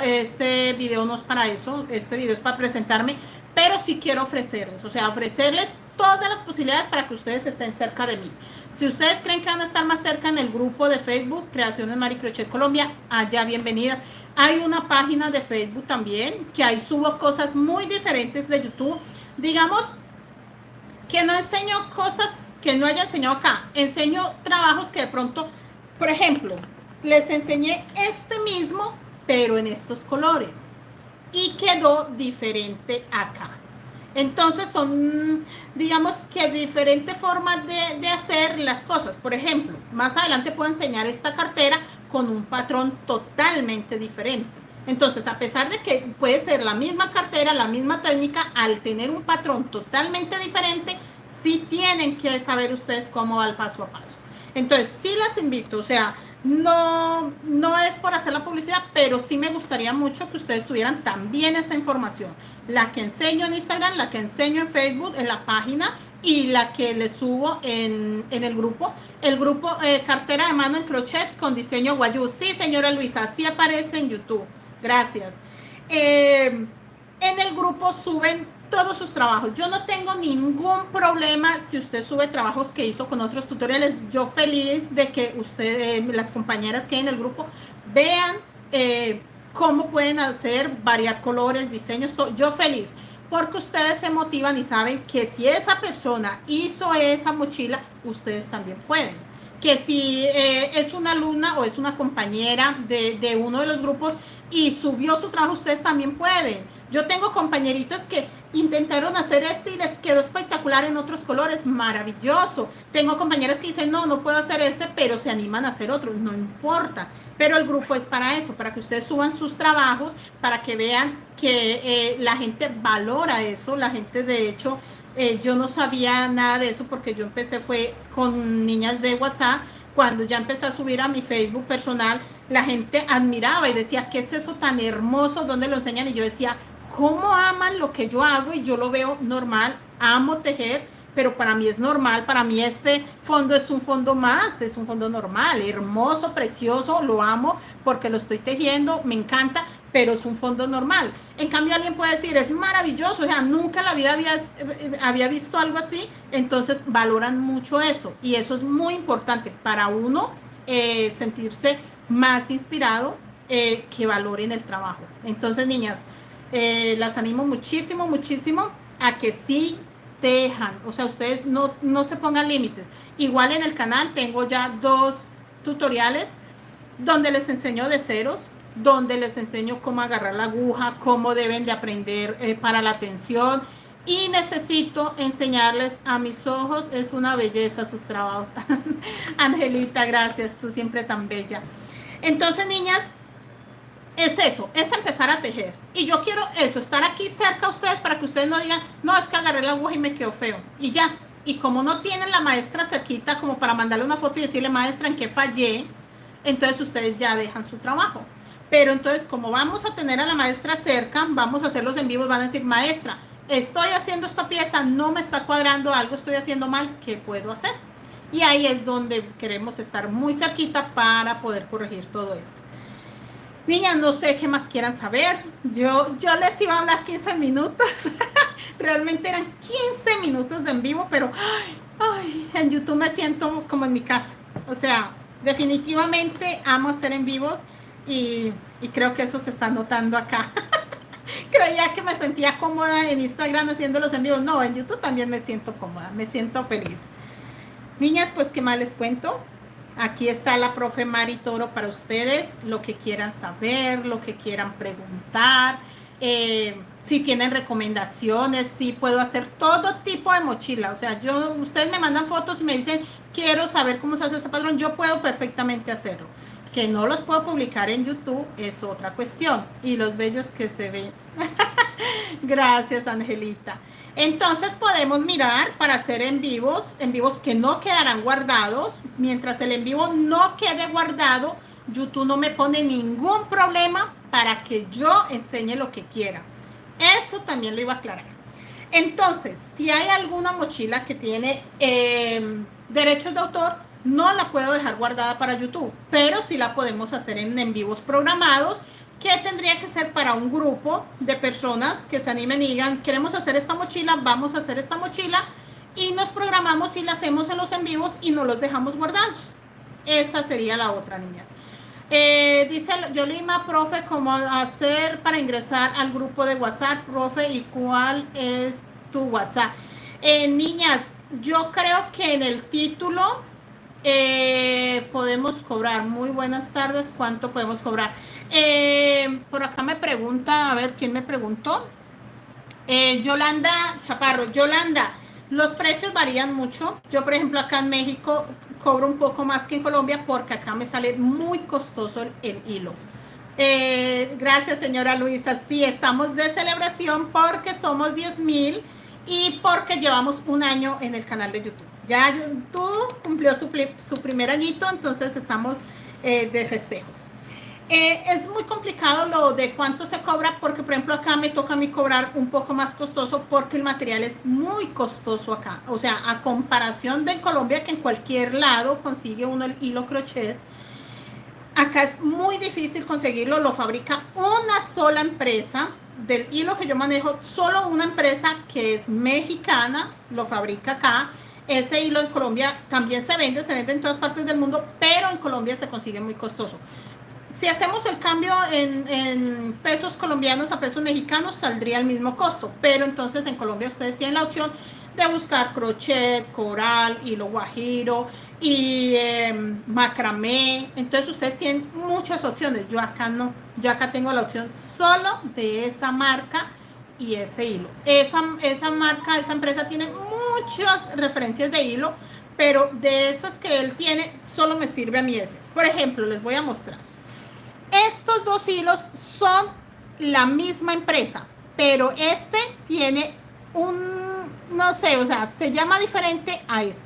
Speaker 1: este video no es para eso, este video es para presentarme, pero sí quiero ofrecerles, o sea, ofrecerles todas las posibilidades para que ustedes estén cerca de mí. Si ustedes creen que van a estar más cerca en el grupo de Facebook, Creaciones Mari Crochet Colombia, allá bienvenidas. Hay una página de Facebook también, que ahí subo cosas muy diferentes de YouTube, digamos que no enseño cosas que no haya enseñado acá, enseño trabajos que de pronto, por ejemplo, les enseñé este mismo, pero en estos colores, y quedó diferente acá. Entonces son, digamos que diferentes formas de hacer las cosas. Por ejemplo, más adelante puedo enseñar esta cartera con un patrón totalmente diferente. Entonces, a pesar de que puede ser la misma cartera, la misma técnica, al tener un patrón totalmente diferente, sí tienen que saber ustedes cómo va el paso a paso. Entonces, sí las invito, o sea, no es por hacer la publicidad, pero sí me gustaría mucho que ustedes tuvieran también esa información. La que enseño en Instagram, la que enseño en Facebook, en la página, y la que les subo en el grupo. El grupo Cartera de Mano en Crochet con diseño guayú. Sí, señora Luisa, sí aparece en YouTube. Gracias. En el grupo suben todos sus trabajos. Yo no tengo ningún problema si usted sube trabajos que hizo con otros tutoriales. Yo feliz de que usted, las compañeras que hay en el grupo, vean cómo pueden hacer, variar colores, diseños, todo. Yo feliz, porque ustedes se motivan y saben que si esa persona hizo esa mochila, ustedes también pueden. Que si es una alumna o es una compañera de uno de los grupos y subió su trabajo, ustedes también pueden. Yo tengo compañeritas que intentaron hacer este y les quedó espectacular en otros colores, maravilloso. Tengo compañeras que dicen, no puedo hacer este, pero se animan a hacer otro, no importa. Pero el grupo es para eso, para que ustedes suban sus trabajos, para que vean que la gente valora eso, la gente de hecho... yo no sabía nada de eso porque yo empecé fue con niñas de WhatsApp. Cuando ya empecé a subir a mi Facebook personal, la gente admiraba y decía, ¿qué es eso tan hermoso? ¿Dónde lo enseñan? Y yo decía, ¿cómo aman lo que yo hago? Y yo lo veo normal, amo tejer, pero para mí es normal, para mí este fondo es un fondo más, es un fondo normal, hermoso, precioso, lo amo porque lo estoy tejiendo, me encanta, pero es un fondo normal. En cambio alguien puede decir, es maravilloso, o sea, nunca en la vida había visto algo así. Entonces valoran mucho eso, y eso es muy importante para uno sentirse más inspirado, que valoren el trabajo. Entonces, niñas, las animo muchísimo, muchísimo a que sí tejan, o sea, ustedes no se pongan límites. Igual en el canal tengo ya 2 tutoriales donde les enseño de ceros, donde les enseño cómo agarrar la aguja, cómo deben de aprender para la tensión, y necesito enseñarles a mis ojos. Es una belleza sus trabajos. Angelita, gracias, tú siempre tan bella. Entonces, niñas, es eso, es empezar a tejer. Y yo quiero eso, estar aquí cerca a ustedes para que ustedes no digan, no, es que agarré la aguja y me quedó feo. Y ya, y como no tienen la maestra cerquita como para mandarle una foto y decirle, maestra, ¿en qué fallé? Entonces ustedes ya dejan su trabajo. Pero entonces, como vamos a tener a la maestra cerca, vamos a hacer los en vivos, van a decir, maestra, estoy haciendo esta pieza, no me está cuadrando, algo estoy haciendo mal, ¿qué puedo hacer? Y ahí es donde queremos estar muy cerquita para poder corregir todo esto. Niñas, no sé qué más quieran saber. Yo les iba a hablar 15 minutos. Realmente eran 15 minutos de en vivo, pero en YouTube me siento como en mi casa. O sea, definitivamente amo hacer en vivos y creo que eso se está notando acá. Creía que me sentía cómoda en Instagram haciendo los en vivos. No, en YouTube también me siento cómoda, me siento feliz. Niñas, pues, ¿qué más les cuento? Aquí está la profe Mari Toro para ustedes, lo que quieran saber, lo que quieran preguntar, si tienen recomendaciones, si puedo hacer todo tipo de mochila. O sea, ustedes me mandan fotos y me dicen, quiero saber cómo se hace este patrón, yo puedo perfectamente hacerlo. Que no los puedo publicar en YouTube es otra cuestión. Y los bellos que se ven. Gracias, Angelita. Entonces podemos mirar para hacer en vivos que no quedarán guardados. Mientras el en vivo no quede guardado, YouTube no me pone ningún problema para que yo enseñe lo que quiera. Eso también lo iba a aclarar. Entonces, si hay alguna mochila que tiene derechos de autor, no la puedo dejar guardada para YouTube, pero sí la podemos hacer en vivos programados, que tendría que ser para un grupo de personas que se animen y digan, queremos hacer esta mochila, vamos a hacer esta mochila, y nos programamos y la hacemos en los en vivos y no los dejamos guardados. Esa sería la otra, niñas. Dice Yolima, profe, ¿cómo hacer para ingresar al grupo de WhatsApp, profe? ¿Y cuál es tu WhatsApp? Niñas, yo creo que en el título podemos cobrar. Muy buenas tardes, ¿cuánto podemos cobrar? Por acá me pregunta, a ver, ¿quién me preguntó? Yolanda Chaparro. Yolanda, los precios varían mucho. Yo, por ejemplo, acá en México cobro un poco más que en Colombia porque acá me sale muy costoso el hilo. Gracias, señora Luisa. Sí, estamos de celebración porque somos 10,000 y porque llevamos un año en el canal de YouTube. Ya YouTube cumplió su primer añito, entonces estamos de festejos. Es muy complicado lo de cuánto se cobra porque, por ejemplo, acá me toca a mí cobrar un poco más costoso porque el material es muy costoso acá. O sea, a comparación de Colombia, que en cualquier lado consigue uno el hilo crochet, acá es muy difícil conseguirlo. Lo fabrica una sola empresa. Del hilo que yo manejo, solo una empresa que es mexicana lo fabrica acá. Ese hilo en Colombia también se vende en todas partes del mundo, pero en Colombia se consigue muy costoso. Si hacemos el cambio en pesos colombianos a pesos mexicanos, saldría el mismo costo, pero entonces en Colombia ustedes tienen la opción de buscar crochet, coral, hilo guajiro y macramé. Entonces ustedes tienen muchas opciones. Yo acá no, yo acá tengo la opción solo de esa marca y ese hilo. Esa marca, esa empresa tiene muchas referencias de hilo, pero de esas que él tiene, solo me sirve a mí ese. Por ejemplo, les voy a mostrar. Estos dos hilos son la misma empresa, pero este tiene no sé, o sea, se llama diferente a este.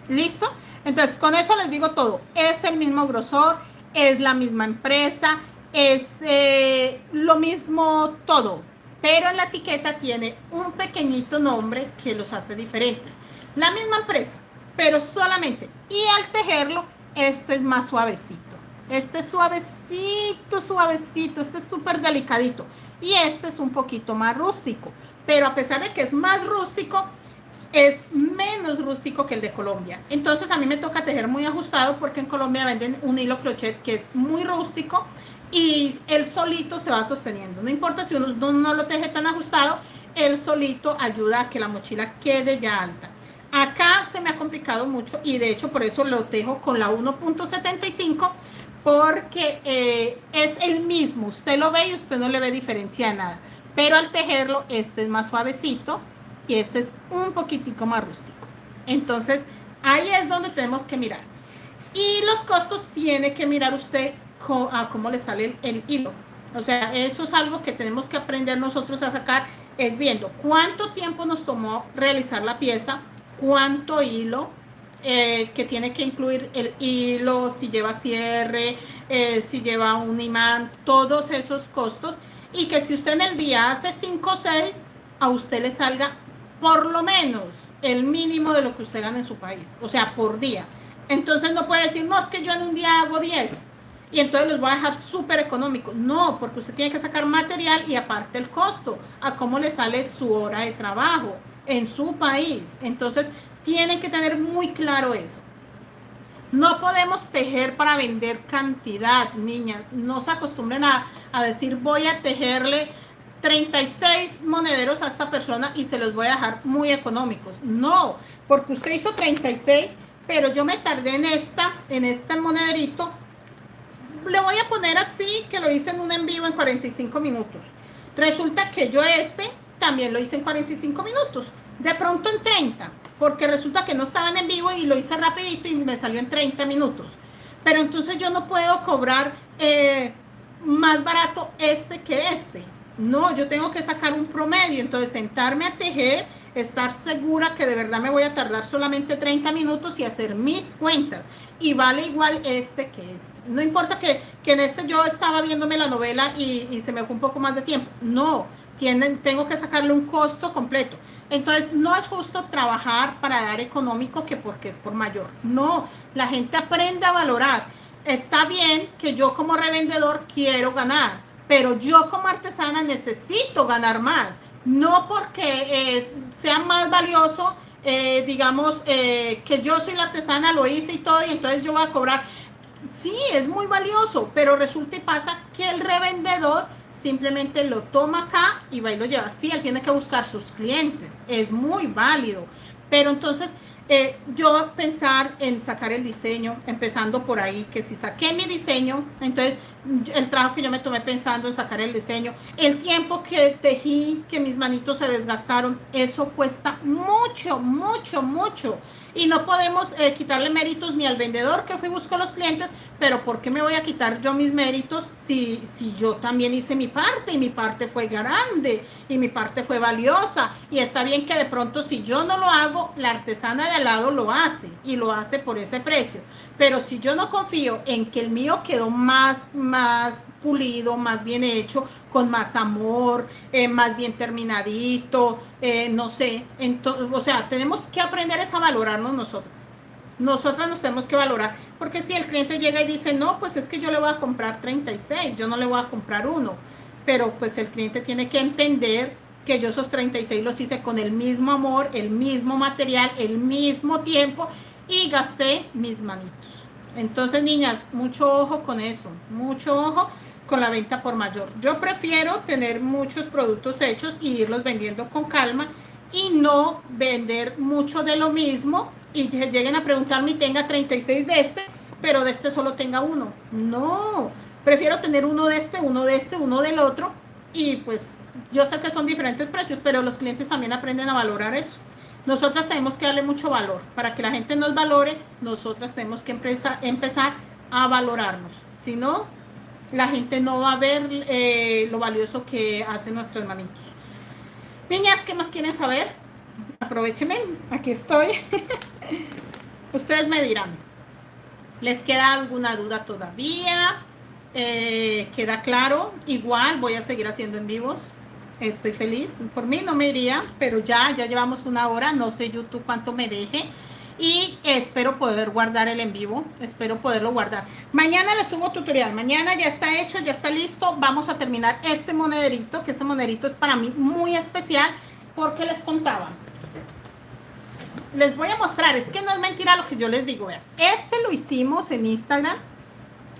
Speaker 1: ¿Listo? Entonces, con eso les digo todo. Es el mismo grosor, es la misma empresa, es lo mismo todo. Pero en la etiqueta tiene un pequeñito nombre que los hace diferentes. La misma empresa, pero solamente. Y al tejerlo, este es más suavecito. Este es suavecito, suavecito. Este es súper delicadito. Y este es un poquito más rústico. Pero a pesar de que es más rústico, es menos rústico que el de Colombia. Entonces a mí me toca tejer muy ajustado porque en Colombia venden un hilo crochet que es muy rústico y él solito se va sosteniendo. No importa si uno no lo teje tan ajustado, él solito ayuda a que la mochila quede ya alta. Acá se me ha complicado mucho y de hecho por eso lo tejo con la 1.75 porque es el mismo. Usted lo ve y usted no le ve diferencia de nada. Pero al tejerlo, este es más suavecito y este es un poquitico más rústico. Entonces, ahí es donde tenemos que mirar. Y los costos tiene que mirar usted a cómo le sale el hilo. O sea, eso es algo que tenemos que aprender nosotros a sacar, es viendo cuánto tiempo nos tomó realizar la pieza, cuánto hilo, que tiene que incluir el hilo, si lleva cierre, si lleva un imán, todos esos costos. Y que si usted en el día hace 5 o 6, a usted le salga por lo menos el mínimo de lo que usted gana en su país, o sea, por día. Entonces no puede decir, no, es que yo en un día hago 10 y entonces los voy a dejar súper económicos. No, porque usted tiene que sacar material y aparte el costo, a cómo le sale su hora de trabajo en su país. Entonces tienen que tener muy claro eso. No podemos tejer para vender cantidad, niñas. No se acostumbren a decir voy a tejerle 36 monederos a esta persona y se los voy a dejar muy económicos. No, porque usted hizo 36, pero yo me tardé en este monederito. Le voy a poner así, que lo hice en un en vivo en 45 minutos. Resulta que yo también lo hice en 45 minutos, de pronto en 30, porque resulta que no estaban en vivo y lo hice rapidito y me salió en 30 minutos. Pero entonces yo no puedo cobrar más barato que este. No, yo tengo que sacar un promedio, entonces sentarme a tejer, estar segura que de verdad me voy a tardar solamente 30 minutos y hacer mis cuentas. Y vale igual que este. No importa que en este yo estaba viéndome la novela y se me fue un poco más de tiempo. No, tengo que sacarle un costo completo. Entonces, no es justo trabajar para dar económico que porque es por mayor. No, la gente aprende a valorar. Está bien que yo como revendedor quiero ganar, pero yo como artesana necesito ganar más. No porque sea más valioso, digamos, que yo soy la artesana, lo hice y todo, y entonces yo voy a cobrar. Sí, es muy valioso, pero resulta y pasa que el revendedor simplemente lo toma acá y va y lo lleva. Sí, él tiene que buscar sus clientes, es muy válido, pero entonces yo pensar en sacar el diseño, empezando por ahí, que si saqué mi diseño, entonces el trabajo que yo me tomé pensando en sacar el diseño, el tiempo que tejí, que mis manitos se desgastaron, eso cuesta mucho, mucho, mucho. Y no podemos quitarle méritos ni al vendedor que fui y buscó los clientes, pero ¿por qué me voy a quitar yo mis méritos si yo también hice mi parte y mi parte fue grande y mi parte fue valiosa? Y está bien que de pronto si yo no lo hago, la artesana de al lado lo hace y lo hace por ese precio. Pero si yo no confío en que el mío quedó más pulido, más bien hecho, con más amor, más bien terminadito, no sé, o sea, tenemos que aprender a valorarnos nosotras nos tenemos que valorar, porque si el cliente llega y dice, no, pues es que yo le voy a comprar 36, yo no le voy a comprar uno, pero pues el cliente tiene que entender que yo esos 36 los hice con el mismo amor, el mismo material, el mismo tiempo, y gasté mis manitos. Entonces, niñas, mucho ojo con eso, mucho ojo con la venta por mayor. Yo prefiero tener muchos productos hechos y irlos vendiendo con calma y no vender mucho de lo mismo y que lleguen a preguntarme y tenga 36 de este, pero de este solo tenga uno. No, prefiero tener uno de este, uno de este, uno del otro, y pues yo sé que son diferentes precios, pero los clientes también aprenden a valorar eso. Nosotras tenemos que darle mucho valor. Para que la gente nos valore, nosotras tenemos que empezar a valorarnos. Si no, la gente no va a ver lo valioso que hacen nuestras manitos. Niñas, ¿qué más quieren saber? Aprovechenme, aquí estoy. Ustedes me dirán, ¿les queda alguna duda todavía? ¿Queda claro? Igual voy a seguir haciendo en vivos. Estoy feliz. Por mí no me iría, pero ya llevamos una hora. No sé YouTube cuánto me deje. Y espero poder guardar el en vivo. Espero poderlo guardar. Mañana les subo tutorial. Mañana ya está hecho, ya está listo. Vamos a terminar este monederito, que este monederito es para mí muy especial, porque les contaba. Les voy a mostrar. Es que no es mentira lo que yo les digo. Vean. Este lo hicimos en Instagram.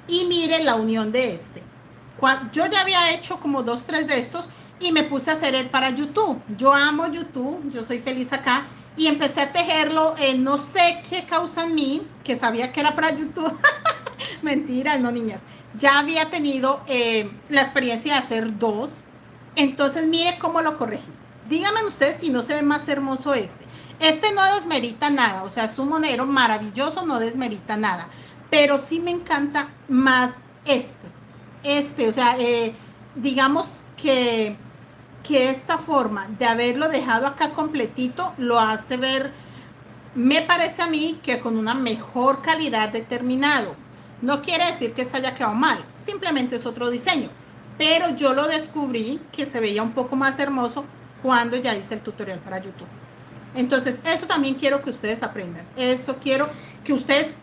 Speaker 1: Y miren la unión de este. Yo ya había hecho como 2, 3 de estos. Y me puse a hacer él para YouTube. Yo amo YouTube, yo soy feliz acá. Y empecé a tejerlo, no sé qué causa en mí, que sabía que era para YouTube. Mentira, no, niñas. Ya había tenido la experiencia de hacer 2. Entonces, mire cómo lo corregí. Díganme ustedes si no se ve más hermoso este. Este no desmerita nada, o sea, es un monedero maravilloso, no desmerita nada. Pero sí me encanta más este, o sea, digamos que esta forma de haberlo dejado acá completito lo hace ver, me parece a mí, que con una mejor calidad de terminado. No quiere decir que esta haya quedado mal, simplemente es otro diseño, pero yo lo descubrí que se veía un poco más hermoso cuando ya hice el tutorial para YouTube. Entonces, eso también quiero que ustedes aprendan. Eso quiero que ustedes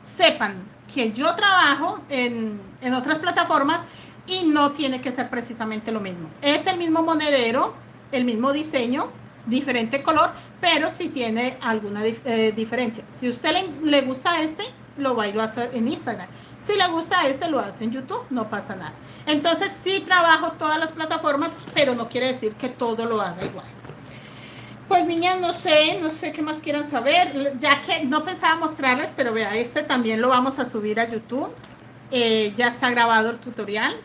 Speaker 1: sepan que yo trabajo en otras plataformas y no tiene que ser precisamente lo mismo. Es el mismo monedero, el mismo diseño, diferente color, pero sí tiene alguna diferencia. Si a usted le gusta este, lo va y lo hace en Instagram. Si le gusta este, lo hace en YouTube, no pasa nada. Entonces, sí trabajo todas las plataformas, pero no quiere decir que todo lo haga igual. Pues niñas, no sé qué más quieran saber, ya que no pensaba mostrarles, pero vea, este también lo vamos a subir a YouTube. Ya está grabado el tutorial.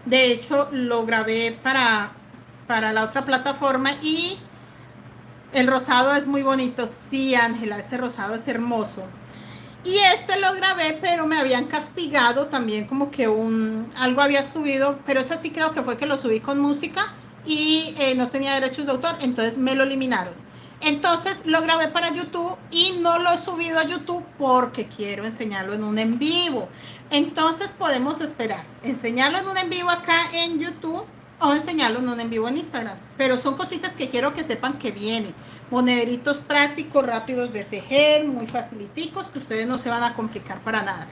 Speaker 1: De hecho, lo grabé para la otra plataforma y el rosado es muy bonito. Sí, Ángela, ese rosado es hermoso. Y este lo grabé, pero me habían castigado también, como que algo había subido, pero eso sí creo que fue que lo subí con música y no tenía derechos de autor, entonces me lo eliminaron. Entonces lo grabé para YouTube y no lo he subido a YouTube porque quiero enseñarlo en un en vivo. Entonces podemos esperar, enseñarlo en un en vivo acá en YouTube o enseñarlo en un en vivo en Instagram. Pero son cositas que quiero que sepan que vienen. Monederitos prácticos, rápidos de tejer, muy faciliticos, que ustedes no se van a complicar para nada.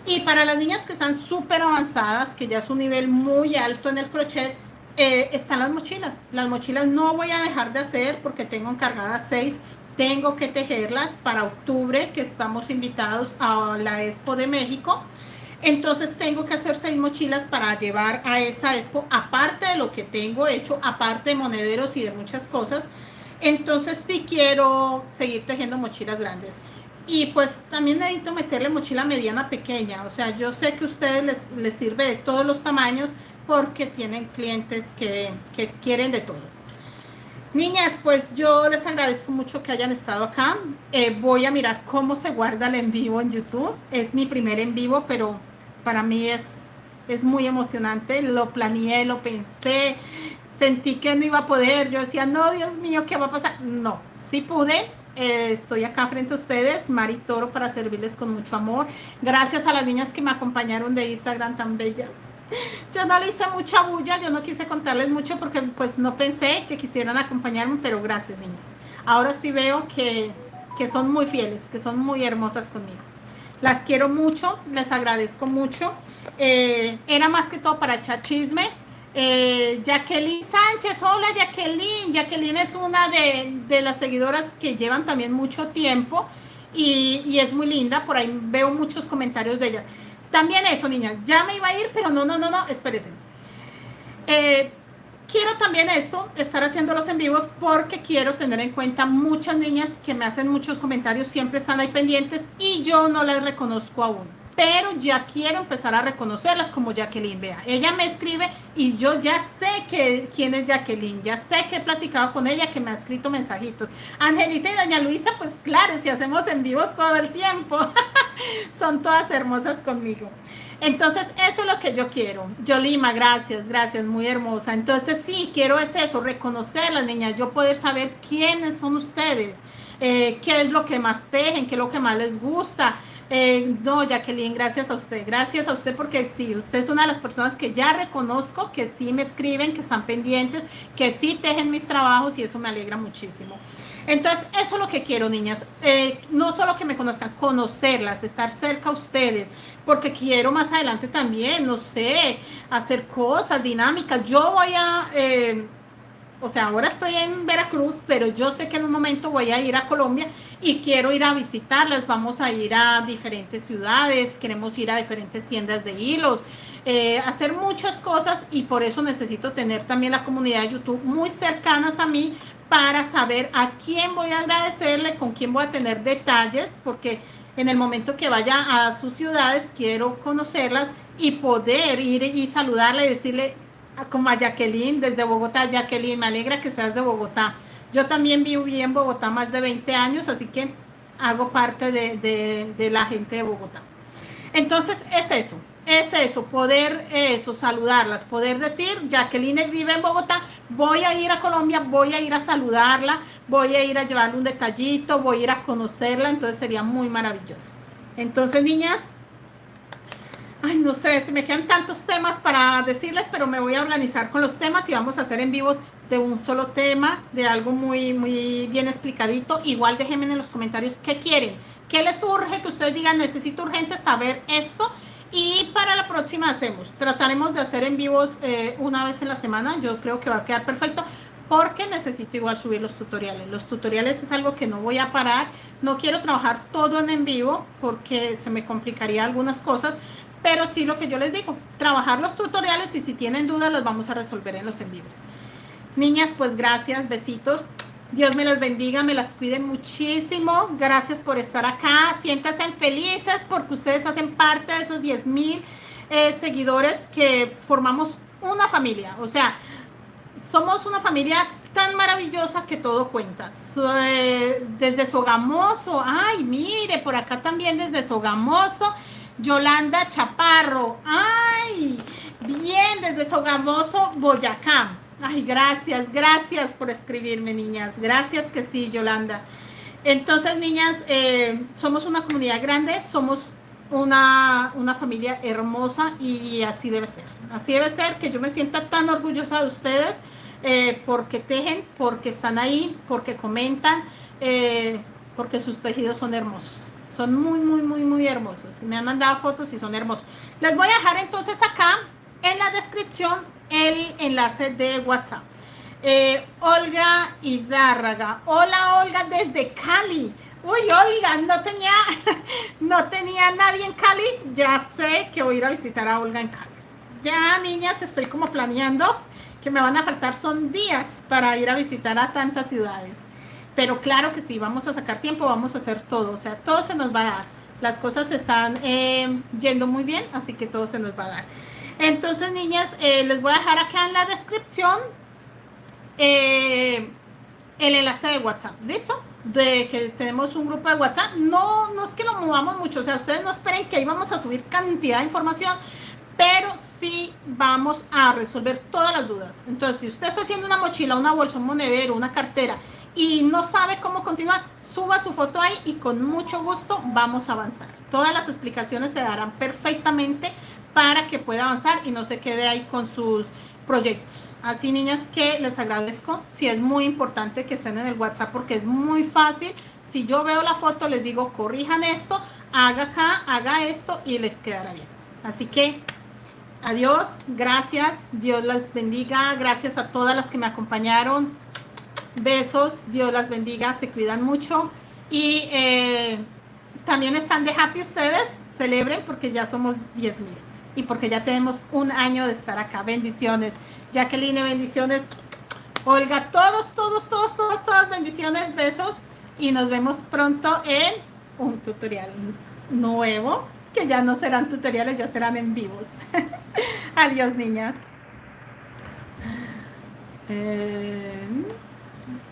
Speaker 1: Y para las niñas que están súper avanzadas, que ya es un nivel muy alto en el crochet, están las mochilas. Las mochilas no voy a dejar de hacer porque tengo encargadas 6. Tengo que tejerlas para octubre, que estamos invitados a la Expo de México. Entonces tengo que hacer 6 mochilas para llevar a esa expo, aparte de lo que tengo hecho, aparte de monederos y de muchas cosas. Entonces sí quiero seguir tejiendo mochilas grandes. Y pues también necesito meterle mochila mediana pequeña. O sea, yo sé que a ustedes les sirve de todos los tamaños porque tienen clientes que quieren de todo. Niñas, pues yo les agradezco mucho que hayan estado acá. Voy a mirar cómo se guarda el en vivo en YouTube. Es mi primer en vivo, pero para mí es muy emocionante. Lo planeé, lo pensé, sentí que no iba a poder. Yo decía, no, Dios mío, ¿qué va a pasar? No, sí pude. Estoy acá frente a ustedes, Mari Toro, para servirles con mucho amor. Gracias a las niñas que me acompañaron de Instagram tan bellas. Yo no le hice mucha bulla, yo no quise contarles mucho porque pues no pensé que quisieran acompañarme, pero gracias, niñas. Ahora sí veo que son muy fieles, que son muy hermosas conmigo. Las quiero mucho, les agradezco mucho. Era más que todo para echar chisme. Jacqueline Sánchez, hola Jacqueline. Jacqueline es una de las seguidoras que llevan también mucho tiempo y es muy linda. Por ahí veo muchos comentarios de ella. También eso, niñas, ya me iba a ir, pero no, espérense. Quiero también esto, estar haciendo los en vivos porque quiero tener en cuenta muchas niñas que me hacen muchos comentarios, siempre están ahí pendientes y yo no las reconozco aún. Pero ya quiero empezar a reconocerlas como Jacqueline. Vea, ella me escribe y yo ya sé quién es Jacqueline, ya sé que he platicado con ella, que me ha escrito mensajitos. Angelita y doña Luisa, pues claro, si hacemos en vivos todo el tiempo, son todas hermosas conmigo. Entonces, eso es lo que yo quiero. Yolima, gracias, muy hermosa. Entonces, sí, quiero es eso, reconocer a las niñas, yo poder saber quiénes son ustedes, qué es lo que más tejen, qué es lo que más les gusta. No, Jacqueline, gracias a usted porque sí, usted es una de las personas que ya reconozco, que sí me escriben, que están pendientes, que sí tejen mis trabajos y eso me alegra muchísimo. Entonces, eso es lo que quiero, niñas. No solo que me conozcan, conocerlas, estar cerca a ustedes, porque quiero más adelante también, no sé, hacer cosas dinámicas. Yo voy a, o sea, ahora estoy en Veracruz, pero yo sé que en un momento voy a ir a Colombia y quiero ir a visitarlas. Vamos a ir a diferentes ciudades, queremos ir a diferentes tiendas de hilos, hacer muchas cosas y por eso necesito tener también la comunidad de YouTube muy cercanas a mí para saber a quién voy a agradecerle, con quién voy a tener detalles, porque en el momento que vaya a sus ciudades quiero conocerlas y poder ir y saludarle y decirle como a Jacqueline desde Bogotá. Jacqueline, me alegra que seas de Bogotá. Yo también viví en Bogotá más de 20 años, así que hago parte de la gente de Bogotá. Entonces es eso, poder eso, saludarlas, poder decir, Jacqueline vive en Bogotá, voy a ir a Colombia, voy a ir a saludarla, voy a ir a llevarle un detallito, voy a ir a conocerla, entonces sería muy maravilloso. Entonces, niñas, ay, no sé, se me quedan tantos temas para decirles, pero me voy a organizar con los temas y vamos a hacer en vivos de un solo tema, de algo muy, muy bien explicadito. Igual déjenme en los comentarios qué quieren, qué les urge, que ustedes digan, necesito urgente saber esto. Y para la próxima trataremos de hacer en vivos una vez en la semana. Yo creo que va a quedar perfecto porque necesito igual subir los tutoriales. Los tutoriales es algo que no voy a parar. No quiero trabajar todo en vivo porque se me complicaría algunas cosas. Pero sí lo que yo les digo, trabajar los tutoriales y si tienen dudas los vamos a resolver en los en vivos. Niñas, pues gracias, besitos. Dios me las bendiga, me las cuide muchísimo. Gracias por estar acá. Siéntanse felices porque ustedes hacen parte de esos 10,000 seguidores que formamos una familia. O sea, somos una familia tan maravillosa que todo cuenta. Desde Sogamoso, ay, mire, por acá también desde Sogamoso, Yolanda Chaparro, ay, bien, desde Sogamoso, Boyacá. Ay, gracias, gracias por escribirme, niñas. Gracias que sí, Yolanda. Entonces, niñas, somos una comunidad grande, somos una familia hermosa y así debe ser. Así debe ser, que yo me sienta tan orgullosa de ustedes porque tejen, porque están ahí, porque comentan, porque sus tejidos son hermosos. Son muy, muy, muy, muy hermosos. Me han mandado fotos y son hermosos. Les voy a dejar entonces acá en la descripción el enlace de WhatsApp. Olga Hidárraga. Hola, Olga, desde Cali. Uy, Olga, no tenía nadie en Cali. Ya sé que voy a ir a visitar a Olga en Cali. Ya, niñas, estoy como planeando que me van a faltar son días para ir a visitar a tantas ciudades. Pero claro que sí, vamos a sacar tiempo, vamos a hacer todo. O sea, todo se nos va a dar. Las cosas están yendo muy bien, así que todo se nos va a dar. Entonces, niñas, les voy a dejar acá en la descripción el enlace de WhatsApp, ¿listo? De que tenemos un grupo de WhatsApp. No, no es que lo movamos mucho, o sea, ustedes no esperen que ahí vamos a subir cantidad de información, pero sí vamos a resolver todas las dudas. Entonces, si usted está haciendo una mochila, una bolsa, un monedero, una cartera y no sabe cómo continuar, suba su foto ahí y con mucho gusto vamos a avanzar. Todas las explicaciones se darán perfectamente para que pueda avanzar y no se quede ahí con sus proyectos. Así, niñas, que les agradezco. Sí, es muy importante que estén en el WhatsApp porque es muy fácil. Si yo veo la foto, les digo, corrijan esto, haga acá, haga esto y les quedará bien. Así que adiós, gracias, Dios las bendiga, gracias a todas las que me acompañaron, besos, Dios las bendiga, se cuidan mucho y también están de happy ustedes, celebren porque ya somos 10,000 y porque ya tenemos un año de estar acá, bendiciones, Jacqueline, bendiciones, Olga, todas bendiciones, besos y nos vemos pronto en un tutorial nuevo, que ya no serán tutoriales, ya serán en vivos. Adiós, niñas.